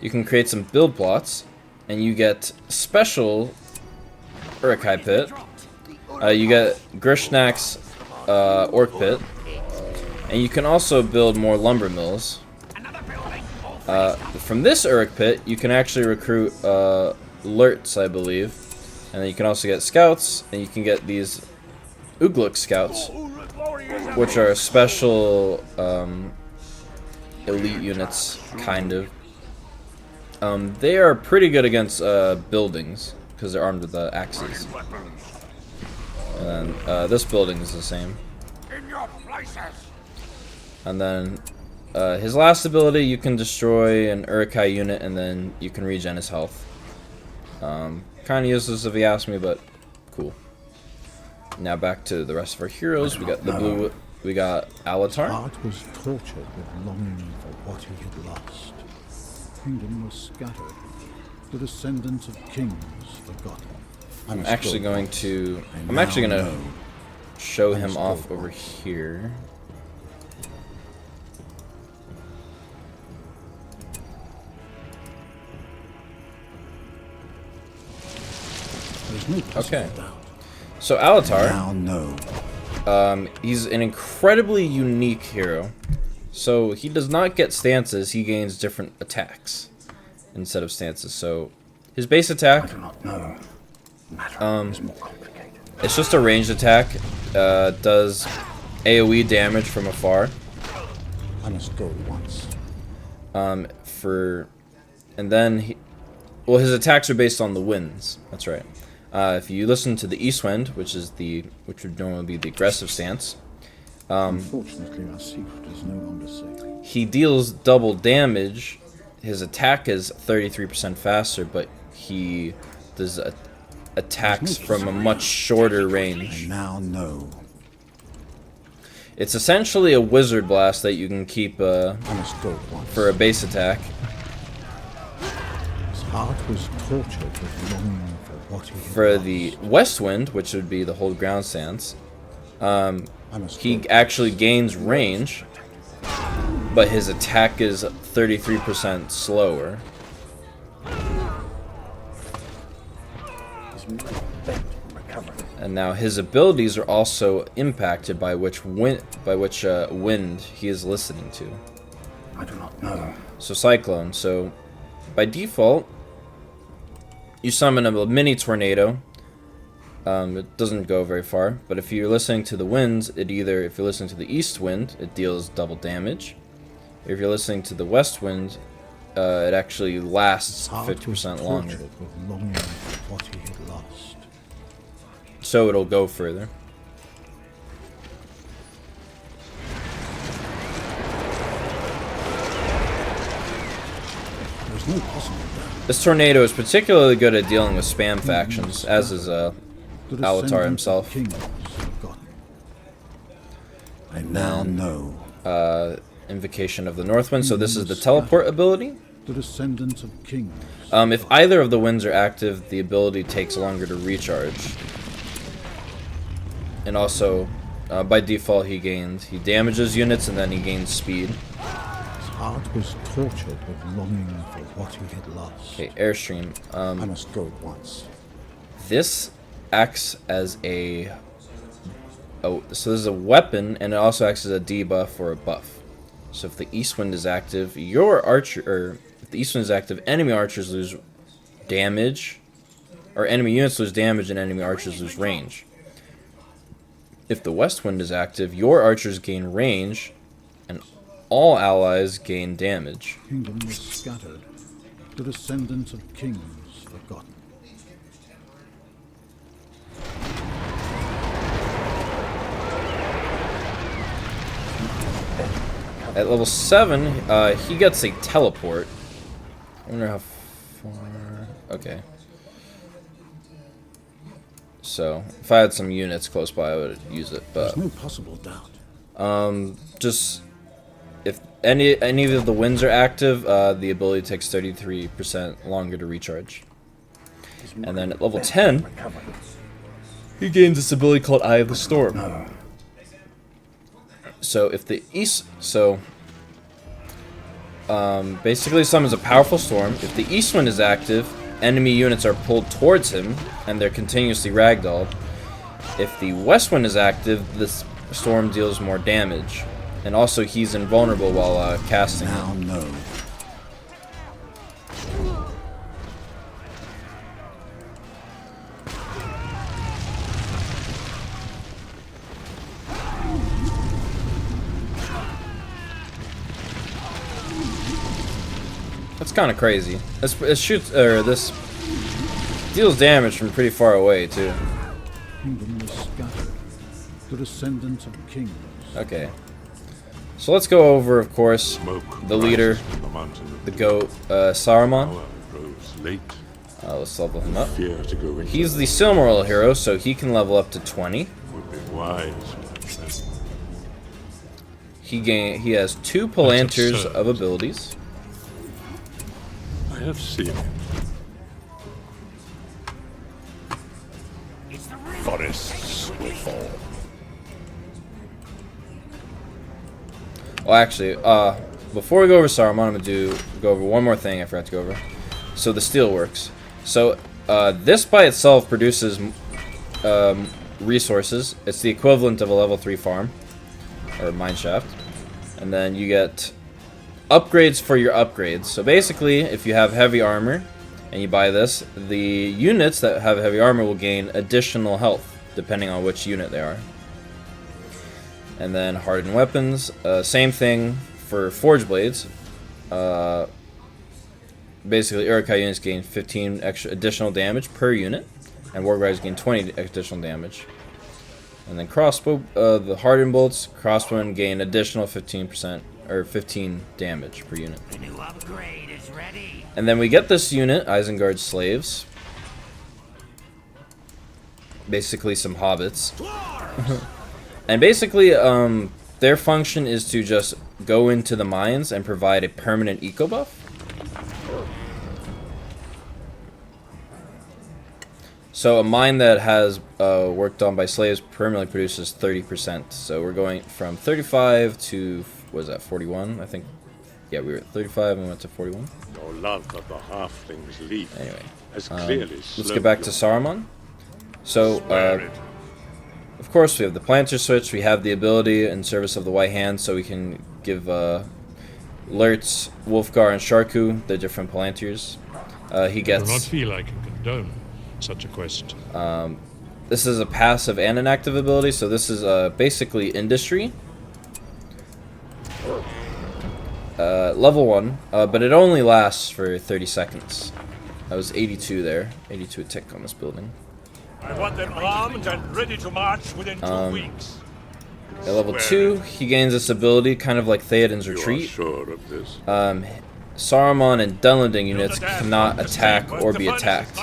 You can create some build plots, and you get special Uruk-hai pit. You get Grishnach's Orc pit, and you can also build more lumber mills. From this Uruk pit, you can actually recruit Lurtz, I believe, and then you can also get scouts, and you can get these Ugluk scouts, which are special elite units, kind of. They are pretty good against buildings because they're armed with axes. And then this building is the same. And then his last ability, you can destroy an Uruk-hai unit and then you can regen his health. Kind of useless if you ask me, but cool. Now back to the rest of our heroes. We got the blue. We got His LOTR. heart was tortured with longing for what he had lost. Kingdom was scattered, the descendants of kings forgotten. I'm actually going to show him off over here. There's no possible Okay. doubt. So LOTR, Now know. he's an incredibly unique hero. So he does not get stances, he gains different attacks instead of stances. So his base attack, it's just a ranged attack, does AoE damage from afar. I must go once. And then his attacks are based on the winds. That's right. If you listen to the East Wind, which would normally be the aggressive stance, Unfortunately, our secret is no longer safe. he deals double damage. His attack is 33% faster, but he does attacks from a much shorter range. I now know. It's essentially a wizard blast that you can keep I must go at once. for a base attack. His heart was tortured with longing for what he had For lost. the west wind, which would be the hold ground stance, I must he go. actually gains range, but his attack is 33% slower. And now his abilities are also impacted by which wind he is listening to. I do not know. So Cyclone. So by default, you summon a mini tornado. It doesn't go very far, but if you're listening to the winds, if you're listening to the east wind, it deals double damage. If you're listening to the west wind, it actually lasts His heart was 50% longer. tortured with longing for what he had lost. So it'll go further. There's no possible doubt. This tornado is particularly good at dealing with spam factions, as is The LOTR descendants himself. of kings forgotten. I now know. Invocation of the Northwind. So this is the teleport ability. The descendants of kings. If either of the winds are active, the ability takes longer to recharge. And also, by default, he damages units and then he gains speed. His heart was tortured with longing for what he had lost. Okay, Airstream. I must go at once. This acts as a... Oh, so this is a weapon, and it also acts as a debuff or a buff. So if the East Wind is active, if the East Wind is active, enemy archers lose damage, or enemy units lose damage and enemy archers lose range. If the West Wind is active, your archers gain range, and all allies gain damage. Kingdom was scattered. The descendants of kings forgotten. At level 7, he gets a teleport. I wonder how far... Okay. So, if I had some units close by, I would use it, but... There's no possible doubt. Just... If any of the winds are active, the ability takes 33% longer to recharge. And then at level 10, he gains this ability called Eye of the Storm. So if the east... So... basically summons a powerful storm. If the east wind is active, enemy units are pulled towards him, and they're continuously ragdolled. If the west wind is active, this storm deals more damage. And also, he's invulnerable while casting Now it. know. That's kind of crazy. This deals damage from pretty far away too. Kingdom was scattered. The descendants of kings. Okay. So let's go over, of course, the leader, rises from the mountain of the goat, Saruman. hour grows late. Let's level him up. Fear to go into He's the Silmaril hero, so he can level up to 20. would be wise. He has 2 Palanters of abilities. I have seen it. It's the river. Forests will fall. Well, actually, before we go over Saruman, I'm gonna go over one more thing I forgot to go over. So the Steelworks. So this by itself produces resources. It's the equivalent of a level 3 farm or mineshaft, and then you get upgrades for your upgrades. So basically, if you have heavy armor and you buy this, the units that have heavy armor will gain additional health depending on which unit they are. And then hardened weapons, same thing for forge blades. Basically, Uruk-hai units gain 15 extra additional damage per unit, and war guys gain 20 additional damage. And then crossbow, the hardened bolts, crossbowmen gain additional 15% or 15 damage per unit. The new upgrade is ready. And then we get this unit, Isengard slaves. Basically some hobbits. And basically, their function is to just go into the mines and provide a permanent eco buff. So a mine that has worked on by slaves permanently produces 30%. So we're going from 35 to, what is that, 41? I think, yeah, we were at 35 and we went to 41. Your love of the halfling's leaf Anyway, has clearly let's get back to Saruman. So, of course, we have the planter switch. We have the ability in service of the White Hand, so we can give Lurtz, Wulfgar, and Sharku the different planters. He gets. I do not feel I can condone such a quest. This is a passive and an active ability, so this is basically industry. Level 1, but it only lasts for 30 seconds. I was 82 there, 82 a tick on this building. I want them armed and ready to march within 2 weeks. At level 2, he gains this ability, kind of like Theoden's You are Retreat. sure of this? Saruman and Dunland units cannot attack or be attacked.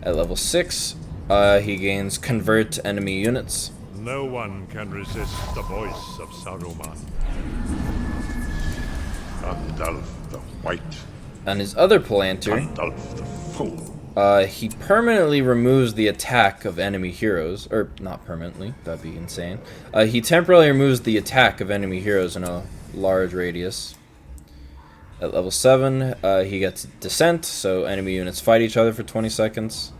At level 6, he gains Convert enemy units. No one can resist the voice of Saruman. Gandalf the White. On his other planter, Gandalf the Fool. he permanently removes the attack of enemy heroes. Or, not permanently, that'd be insane. He temporarily removes the attack of enemy heroes in a large radius. At level 7, he gets Descent, so enemy units fight each other for 20 seconds.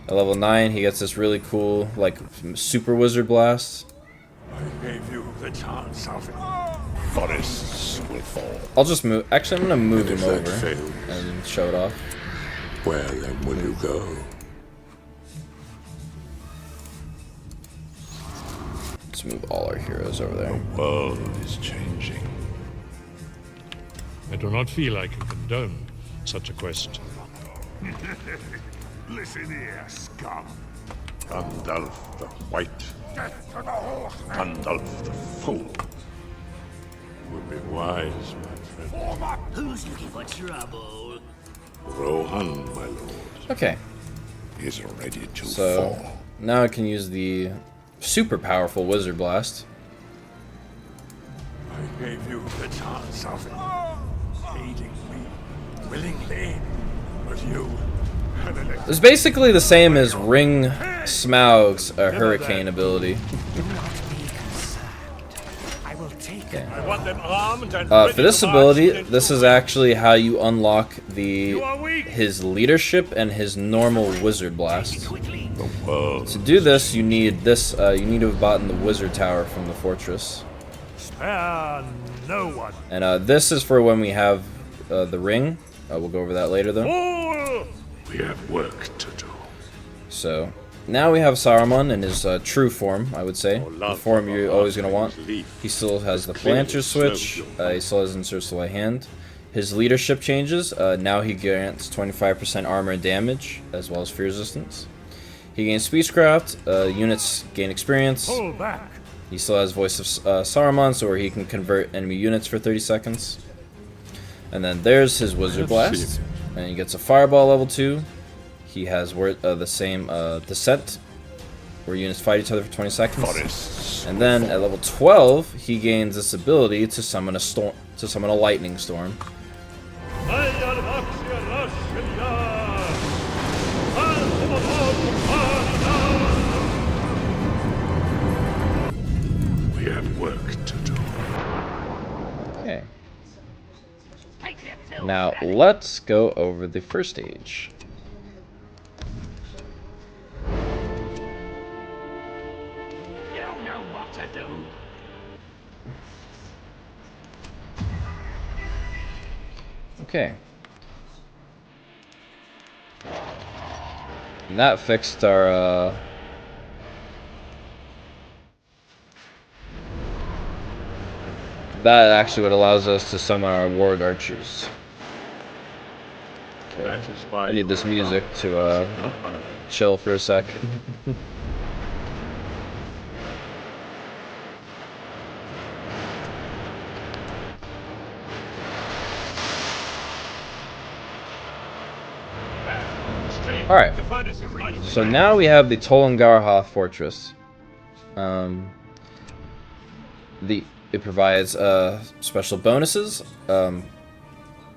At level 9, he gets this really cool, like, Super Wizard Blast. I gave you the chance of forests will fall. I'll just move. Actually, I'm gonna move And him if that over fails, and show it off. where then will you go? Let's move all our heroes over there. The world is changing. I do not feel I can condone such a quest. Listen here, scum. Gandalf the White. Gandalf the Fool. Would be wise, my friend. Who's looking for trouble? Rohan, my lord, Okay, is ready to so fall. now I can use the super powerful Wizard Blast. I gave you the chance of aiding me willingly, but you had an It's basically the same as Ring Smaug's Hurricane ability. I will take Okay. I want them armed and For this ability, this is actually how you unlock You are weak. his leadership and his normal Wizard Blast. Quickly. the world. To do this, you need this. You need to have bought in the Wizard Tower from the fortress. Spare no one. And this is for when we have the ring. We'll go over that later, though. Fool! We have work to do. So now we have Saruman in his true form, I would say. The form you're always going to want. He still has the planter switch. He still has Insert Sleight Hand. His leadership changes. Now he grants 25% armor and damage, as well as fear resistance. He gains Speechcraft. Units gain experience. Pull back. He still has Voice of Saruman, so where he can convert enemy units for 30 seconds. And then there's his Wizard Blast. And he gets a Fireball level 2. He has the same Descent, where units fight each other for 20 seconds. Forests. And then at level 12, he gains this ability to summon a lightning storm. We have work to do. Okay. Now let's go over the first stage. You don't know what to do. Okay. And that fixed our that actually what allows us to summon our ward archers. Okay. That is why I need this music to chill for a sec. Alright, so now we have the Tol-in-Gaurhoth fortress. It provides special bonuses.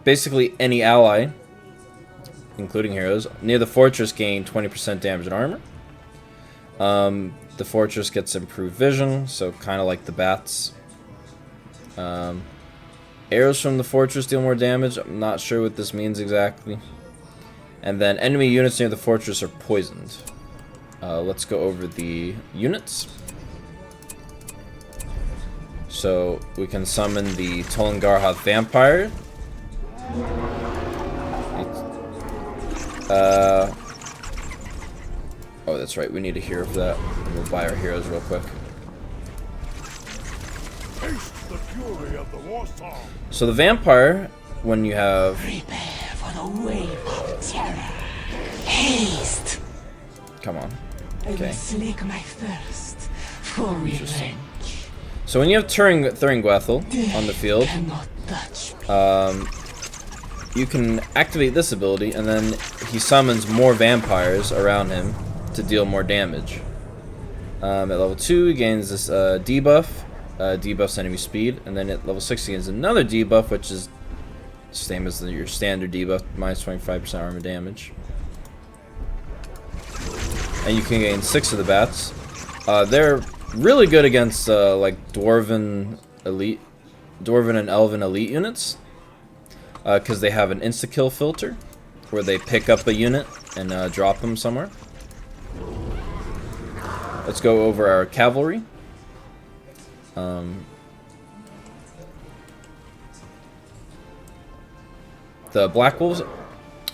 Basically, any ally, including heroes, near the fortress gain 20% damage and armor. The fortress gets improved vision, so kind of like the bats. Arrows from the fortress deal more damage. I'm not sure what this means exactly. And then enemy units near the fortress are poisoned. Let's go over the units. So we can summon the Tol-in-Gaurhoth vampire. Oh, that's right. We need a hero for that. We'll buy our heroes real quick. Taste the fury of the war song. So the vampire, when you have... Prepare for the wave of terror. Haste! Come on. I will Okay. slake my thirst for revenge. So when you have Tol-in-Gaurhoth on the field, Cannot touch me. you can activate this ability, and then he summons more vampires around him to deal more damage. At level 2, he gains this debuff, debuffs enemy speed, and then at level 6 he gains another debuff, which is the same as your standard debuff, minus 25% armor damage. And you can gain 6 of the bats. They're really good against like Dwarven and Elven elite units, because they have an insta-kill filter where they pick up a unit and drop them somewhere. Let's go over our cavalry. The Black Wolves,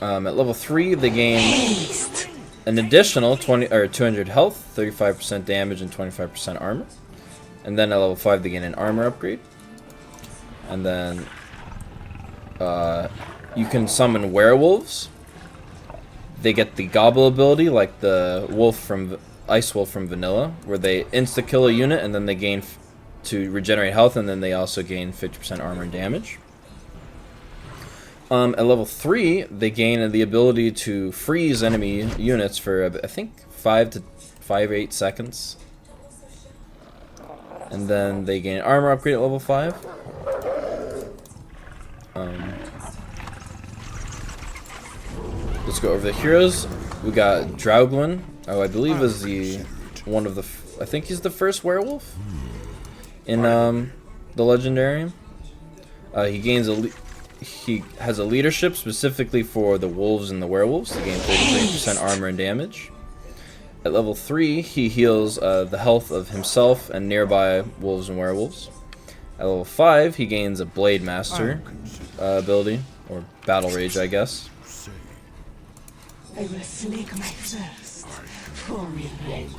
at level 3, they gain an additional 200 health, 35% damage, and 25% armor. And then at level 5, they gain an armor upgrade. And then you can summon werewolves. They get the gobble ability, like the wolf from Ice Wolf from Vanilla, where they insta-kill a unit and then they gain to regenerate health, and then they also gain 50% armor and damage. At level 3, they gain the ability to freeze enemy units for, I think, 5 to 8 seconds. And then they gain armor upgrade at level 5. Let's go over the heroes. We got Drauglin. Oh, I believe is the one of the... I think he's the first werewolf in the Legendarium. He has a leadership specifically for the wolves and the werewolves. They gain 33% armor and damage. At level 3, he heals the health of himself and nearby wolves and werewolves. At level 5, he gains a Blade Master ability, or Battle Rage, I guess. I will slake my thirst for revenge.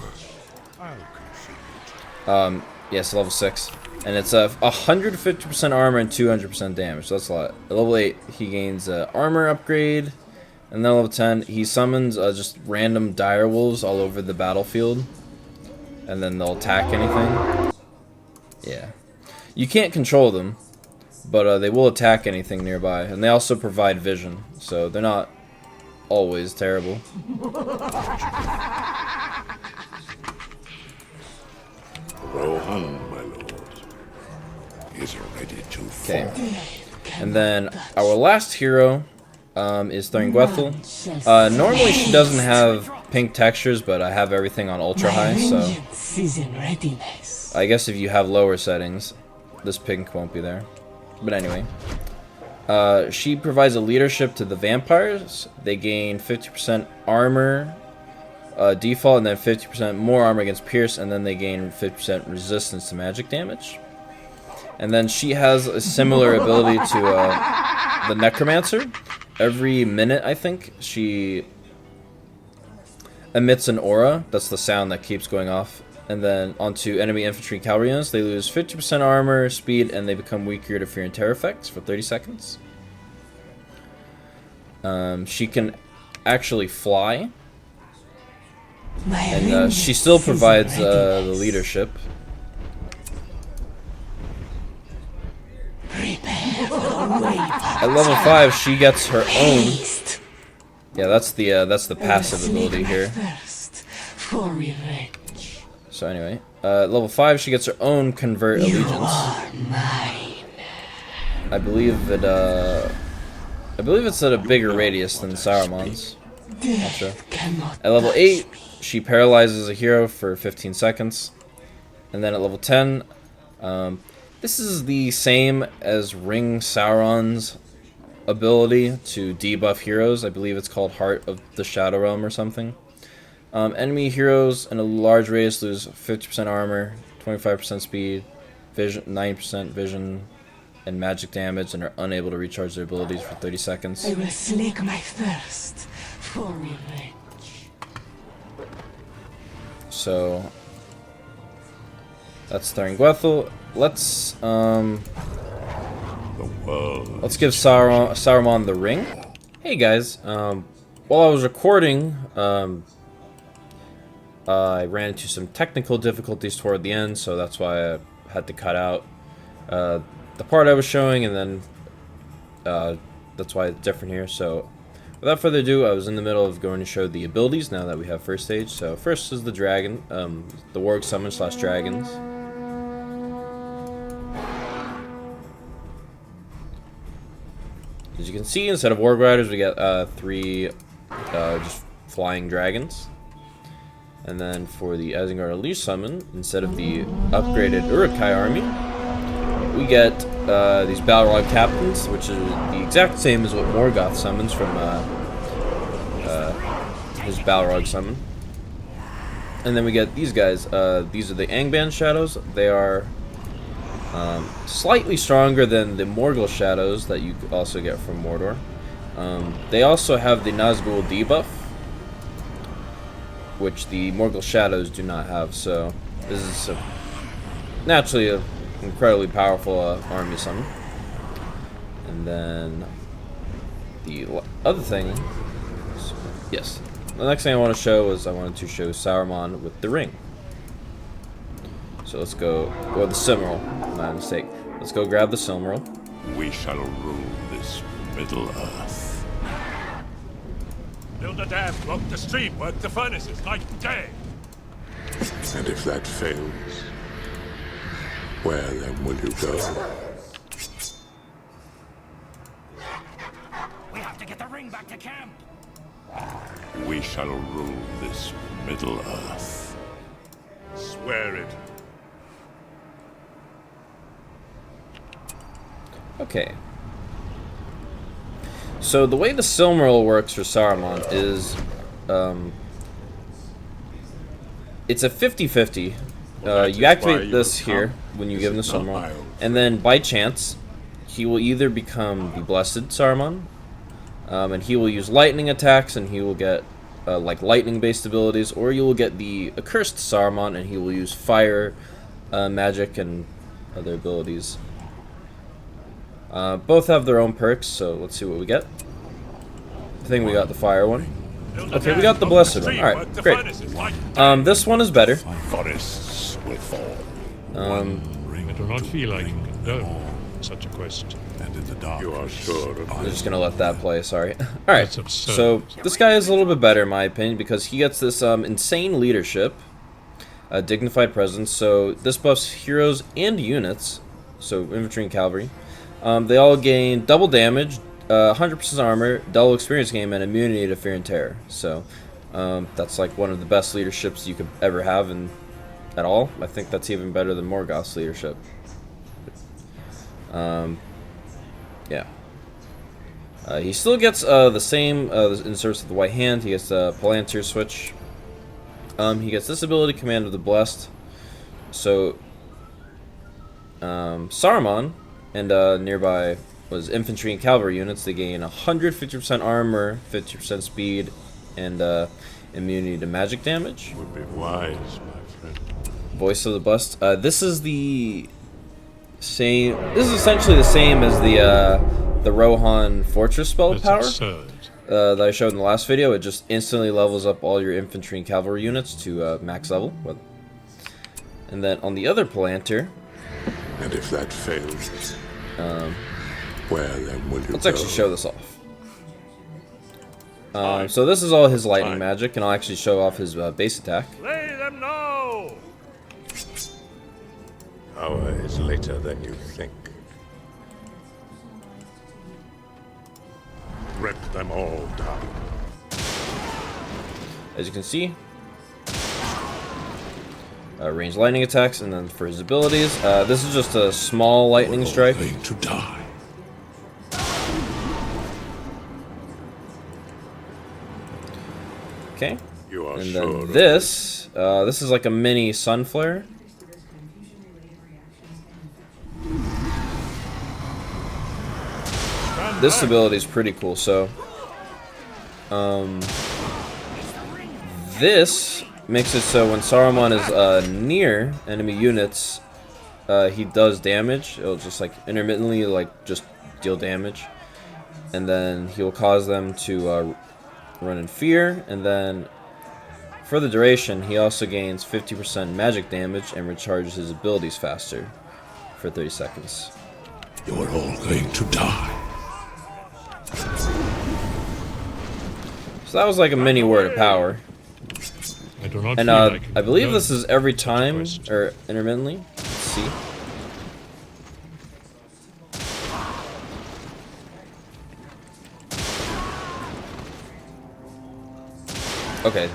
Yes, level 6. And it's 150% armor and 200% damage, so that's a lot. At level 8, he gains armor upgrade. And then level 10, he summons just random dire wolves all over the battlefield. And then they'll attack anything. Yeah. You can't control them, but they will attack anything nearby. And they also provide vision, so they're not always terrible. Rohan, my lord, is ready to fall. Okay. And then our last hero is Tol-in-Gaurhoth. Normally she doesn't have pink textures, but I have everything on ultra high, so Is in readiness. I guess if you have lower settings, this pink won't be there. But anyway, she provides a leadership to the vampires. They gain 50% armor default, and then 50% more armor against pierce, and then they gain 50% resistance to magic damage. And then she has a similar ability to the Necromancer. Every minute, I think, she emits an aura. That's the sound that keeps going off. And then onto enemy infantry cavalry units, they lose 50% armor, speed, and they become weaker to fear and terror effects for 30 seconds. She can actually fly. And she still provides the leadership. At level 5, she gets her own. Yeah, that's the passive ability here. So anyway, level 5, she gets her own Convert Allegiance. I believe it's at a bigger radius than Saruman's. Not sure. At level 8, she paralyzes a hero for 15 seconds. And then at level 10, this is the same as Ring Sauron's ability to debuff heroes. I believe it's called Heart of the Shadow Realm or something. Enemy heroes in a large radius lose 50% armor, 25% speed, vision, 9% vision, and magic damage, and are unable to recharge their abilities for 30 seconds. I will slake my thirst for revenge. So that's Tol-in-Gaurhoth. Let's give Saruman the ring. Hey guys, while I was recording, I ran into some technical difficulties toward the end, so that's why I had to cut out the part I was showing, and then that's why it's different here. So without further ado, I was in the middle of going to show the abilities now that we have first stage. So first is the dragon, the warg summon / dragons. As you can see, instead of warg riders, we get 3 just flying dragons. And then for the Isengard Unleashed summon, instead of the upgraded Uruk-hai army, we get these Balrog captains, which is the exact same as what Morgoth summons from his Balrog summon. And then we get these guys. These are the Angband Shadows. They are slightly stronger than the Morgul Shadows that you also get from Mordor. They also have the Nazgul debuff, which the Morgul Shadows do not have. So this is naturally an incredibly powerful army summon. And then the other thing, yes, the next thing I want to show is I wanted to show Saruman with the ring. So let's go, or the Silmaril, my mistake. Let's go grab the Silmaril. We shall rule this Middle Earth. Build a dam, block the stream, work the furnaces night and day. And if that fails, where then will you go? We have to get the ring back to camp. We shall rule this Middle Earth. Swear it. Okay. So the way the Silmaril works for Saruman is, it's a 50-50. You activate this here when you give him the Silmaril, and then by chance, he will either become the Blessed Saruman, and he will use lightning attacks, and he will get like lightning-based abilities, or you will get the Accursed Saruman, and he will use fire, magic, and other abilities. Both have their own perks, so let's see what we get. I think we got the fire one. Okay, we got the blessed one. Alright, great. This one is better. Forests will fall. I do not feel I can condone such a quest. And in the dark, You are sure of I'm this? just gonna let that play, sorry. Alright, That's absurd. so this guy is a little bit better in my opinion because he gets this insane leadership, dignified presence, so this buffs heroes and units, so infantry and cavalry. They all gain double damage, 100% armor, double experience gain, and immunity to fear and terror. So that's like one of the best leaderships you could ever have at all. I think that's even better than Morgoth's leadership. Yeah. He still gets the same in service of the White Hand. He gets the Palantir switch. He gets this ability, Command of the Blessed. So Saruman and nearby was infantry and cavalry units. They gain 150% armor, 50% speed, and immunity to magic damage. Would be wise, my friend. Voice of the Blessed. This is the same. This is essentially the same as the Rohan Fortress spell That's power absurd. that I showed in the last video. It just instantly levels up all your infantry and cavalry units to max level. And then on the other Palantir, And if that fails, where then will you let's go? actually show this off. So this is all his lightning magic, and I'll actually show off his base attack. Lay them low! hour is later than you think. Rip them all down. As you can see, ranged lightning attacks, and then for his abilities, this is just a small lightning strike. Going to die. Okay. You are And sure then of this is like a mini sun flare. This ability is pretty cool. So, this makes it so when Saruman is near enemy units, he does damage. It'll just like intermittently like just deal damage, and then he'll cause them to run in fear, and then for the duration he also gains 50% magic damage and recharges his abilities faster for 30 seconds. You are all going to die. So that was like a mini word of power. I do not And feel like I believe this done. is every time, Quest. or intermittently. Let's see. Okay.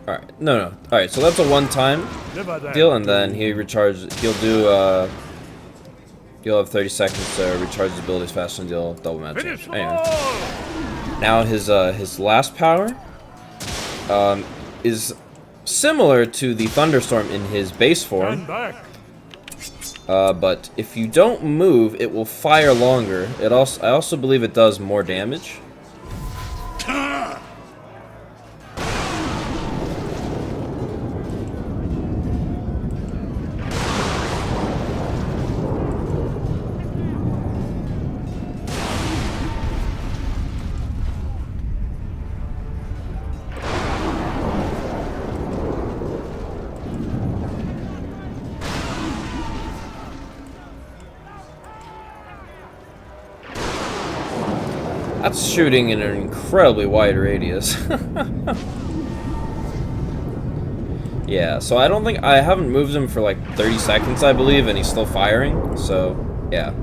Alright. No. Alright, so that's a one-time deal, and then he recharges. He'll do, he'll have 30 seconds to recharge his abilities faster and deal double magic damage. Anyway. Now his last power is similar to the thunderstorm in his base form, but if you don't move, it will fire longer. I also believe it does more damage. That's shooting in an incredibly wide radius. Yeah, so I haven't moved him for like 30 seconds, I believe, and he's still firing, so yeah.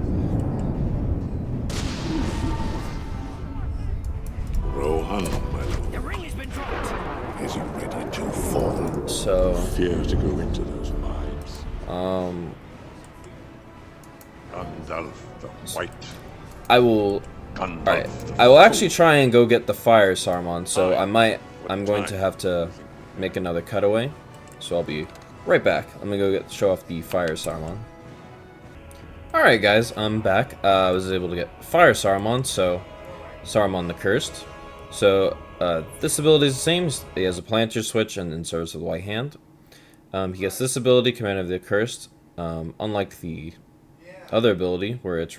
Rohan, my lord. The ring has been dropped. Is he ready to fall? So Fear to go into those mines. Gandalf the White. I will. Gandalf Alright, the I will Fool. actually try and go get the fire Saruman, so I'm going to have to make another cutaway, so I'll be right back. I'm gonna go show off the fire Saruman. Alright guys, I'm back. I was able to get fire Saruman, so Saruman the Cursed. So this ability is the same. He has a planter switch and in service of the white hand. He gets this ability, Command of the Accursed. Unlike the other ability, where it's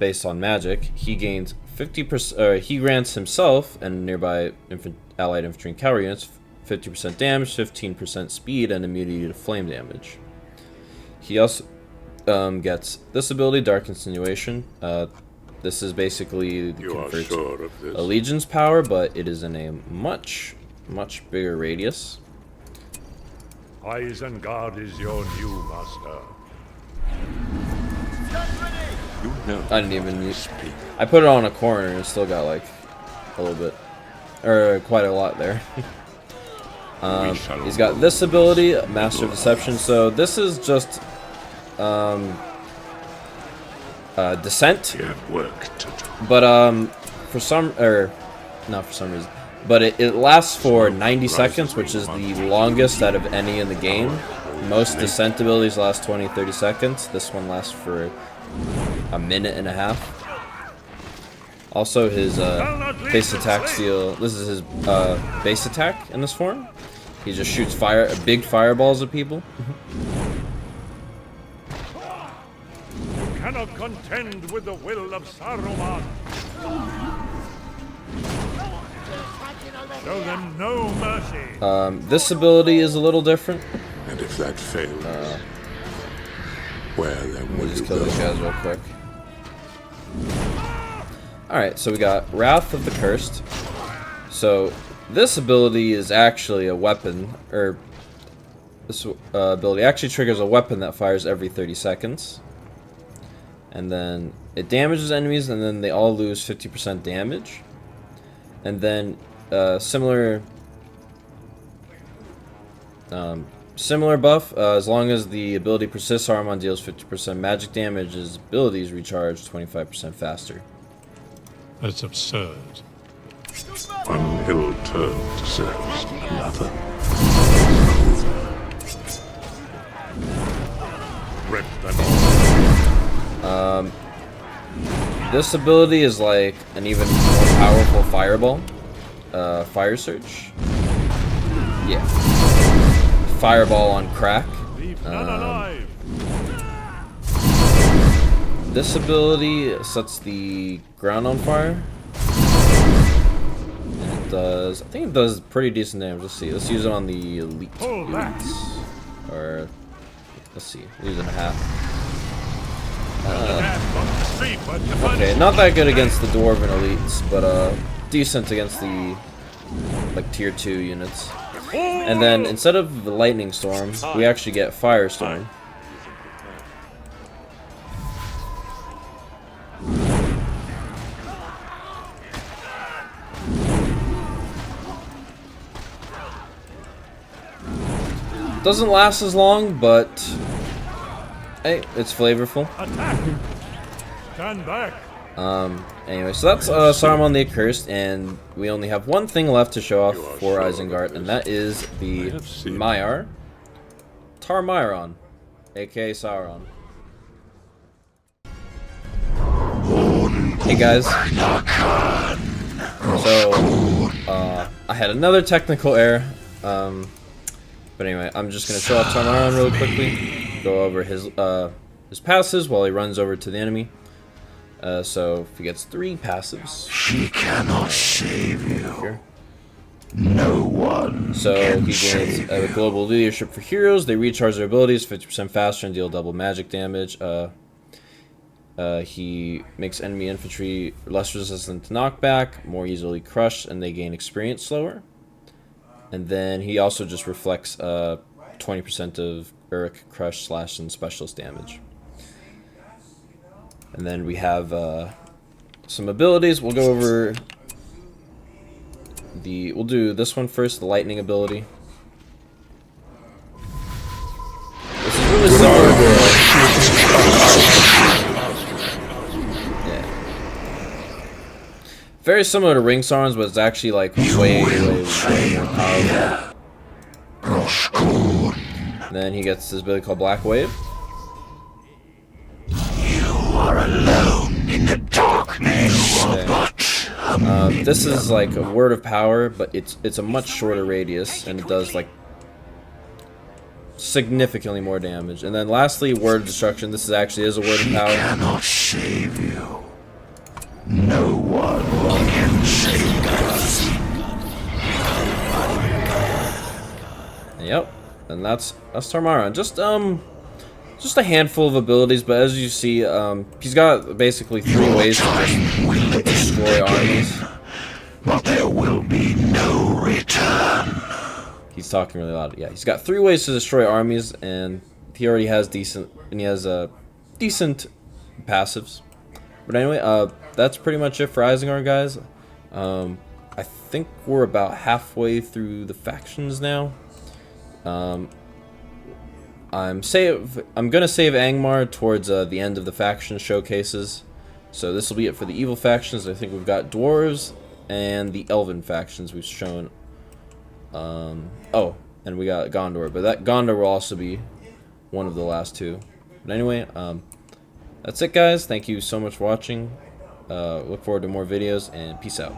based on magic, he gains 50%. He grants himself and nearby allied infantry and cavalry units 50% damage, 15% speed, and immunity to flame damage. He also gets this ability, Dark Insinuation. This is basically You are converts sure of this? a legion's power, but it is in a much bigger radius. Isengard is your new master. You know. I didn't even use. I put it on a corner and it still got like a little bit, or quite a lot there. He's got this ability, Master of Deception. So this is just Descent, You have work to do. but not for some reason, but it lasts for 90 seconds, which is the longest out of any in the game. Most Descent abilities last 20-30 seconds. This one lasts for a minute and a half. Also, his base attack steal. This is his base attack in this form. He just shoots big fireballs at people. You cannot contend with the will of Saruman. Show them no mercy. This ability is a little different. And if that fails, where then will We'll just you kill go? these guys real quick. Alright, so we got Wrath of the Cursed. So this ability is actually a weapon, or This ability actually triggers a weapon that fires every 30 seconds. And then it damages enemies, and then they all lose 50% damage. And then similar buff, as long as the ability persists, Saruman deals 50% magic damage. His abilities recharge 25% faster. That's absurd. One ill turn deserves another. Rip them off. This ability is like an even more powerful fireball. Fire Surge. Yeah. Fireball on crack. Leave none alive. This ability sets the ground on fire. And it does, I think it does pretty decent damage. Let's see. Let's use it on the elite. Elites. Or let's see. We'll use it in half. Okay, not that good against the dwarven elites, but decent against the like tier 2 units. And then instead of the lightning storm, we actually get firestorm. Doesn't last as long, but hey, it's flavorful. Attack! Stand back! Anyway, so that's Saruman the Accursed, and we only have one thing left to show off for Isengard, and that is the Mauhur Tarmyron, aka Sauron. Hey guys. So, I had another technical error, but anyway, I'm just gonna show off Tarmyron really quickly, go over his passives while he runs over to the enemy. So if he gets 3 passives, She cannot save you. No one. So he gains global leadership for heroes. They recharge their abilities 50% faster and deal double magic damage. He makes enemy infantry less resistant to knockback, more easily crushed, and they gain experience slower. And then he also just reflects 20% of Uruk, crush, slash, and specialist damage. And then we have some abilities. We'll go over we'll do this one first, the lightning ability. This is really similar to very similar to Ring Sauron's, but it's actually like way more powerful. And then he gets this ability called Black Wave. Are alone in the darkness. Okay. This is like a word of power, but it's a much shorter radius, and it does like significantly more damage. And then lastly, word of destruction. This actually is a word of power. Cannot save you. No one can save us. Yep, and that's Tarmyron. Just a handful of abilities, but as you see, he's got basically 3 ways to just destroy armies. But there will be no return. He's talking really loud. Yeah, he's got 3 ways to destroy armies, and he already has decent passives. But anyway, that's pretty much it for Isengard, guys. I think we're about halfway through the factions now. I'm gonna save Angmar towards the end of the faction showcases. So this will be it for the evil factions. I think we've got dwarves and the elven factions we've shown. Oh, and we got Gondor, but that Gondor will also be one of the last 2. But anyway, that's it, guys. Thank you so much for watching. Look forward to more videos, and peace out.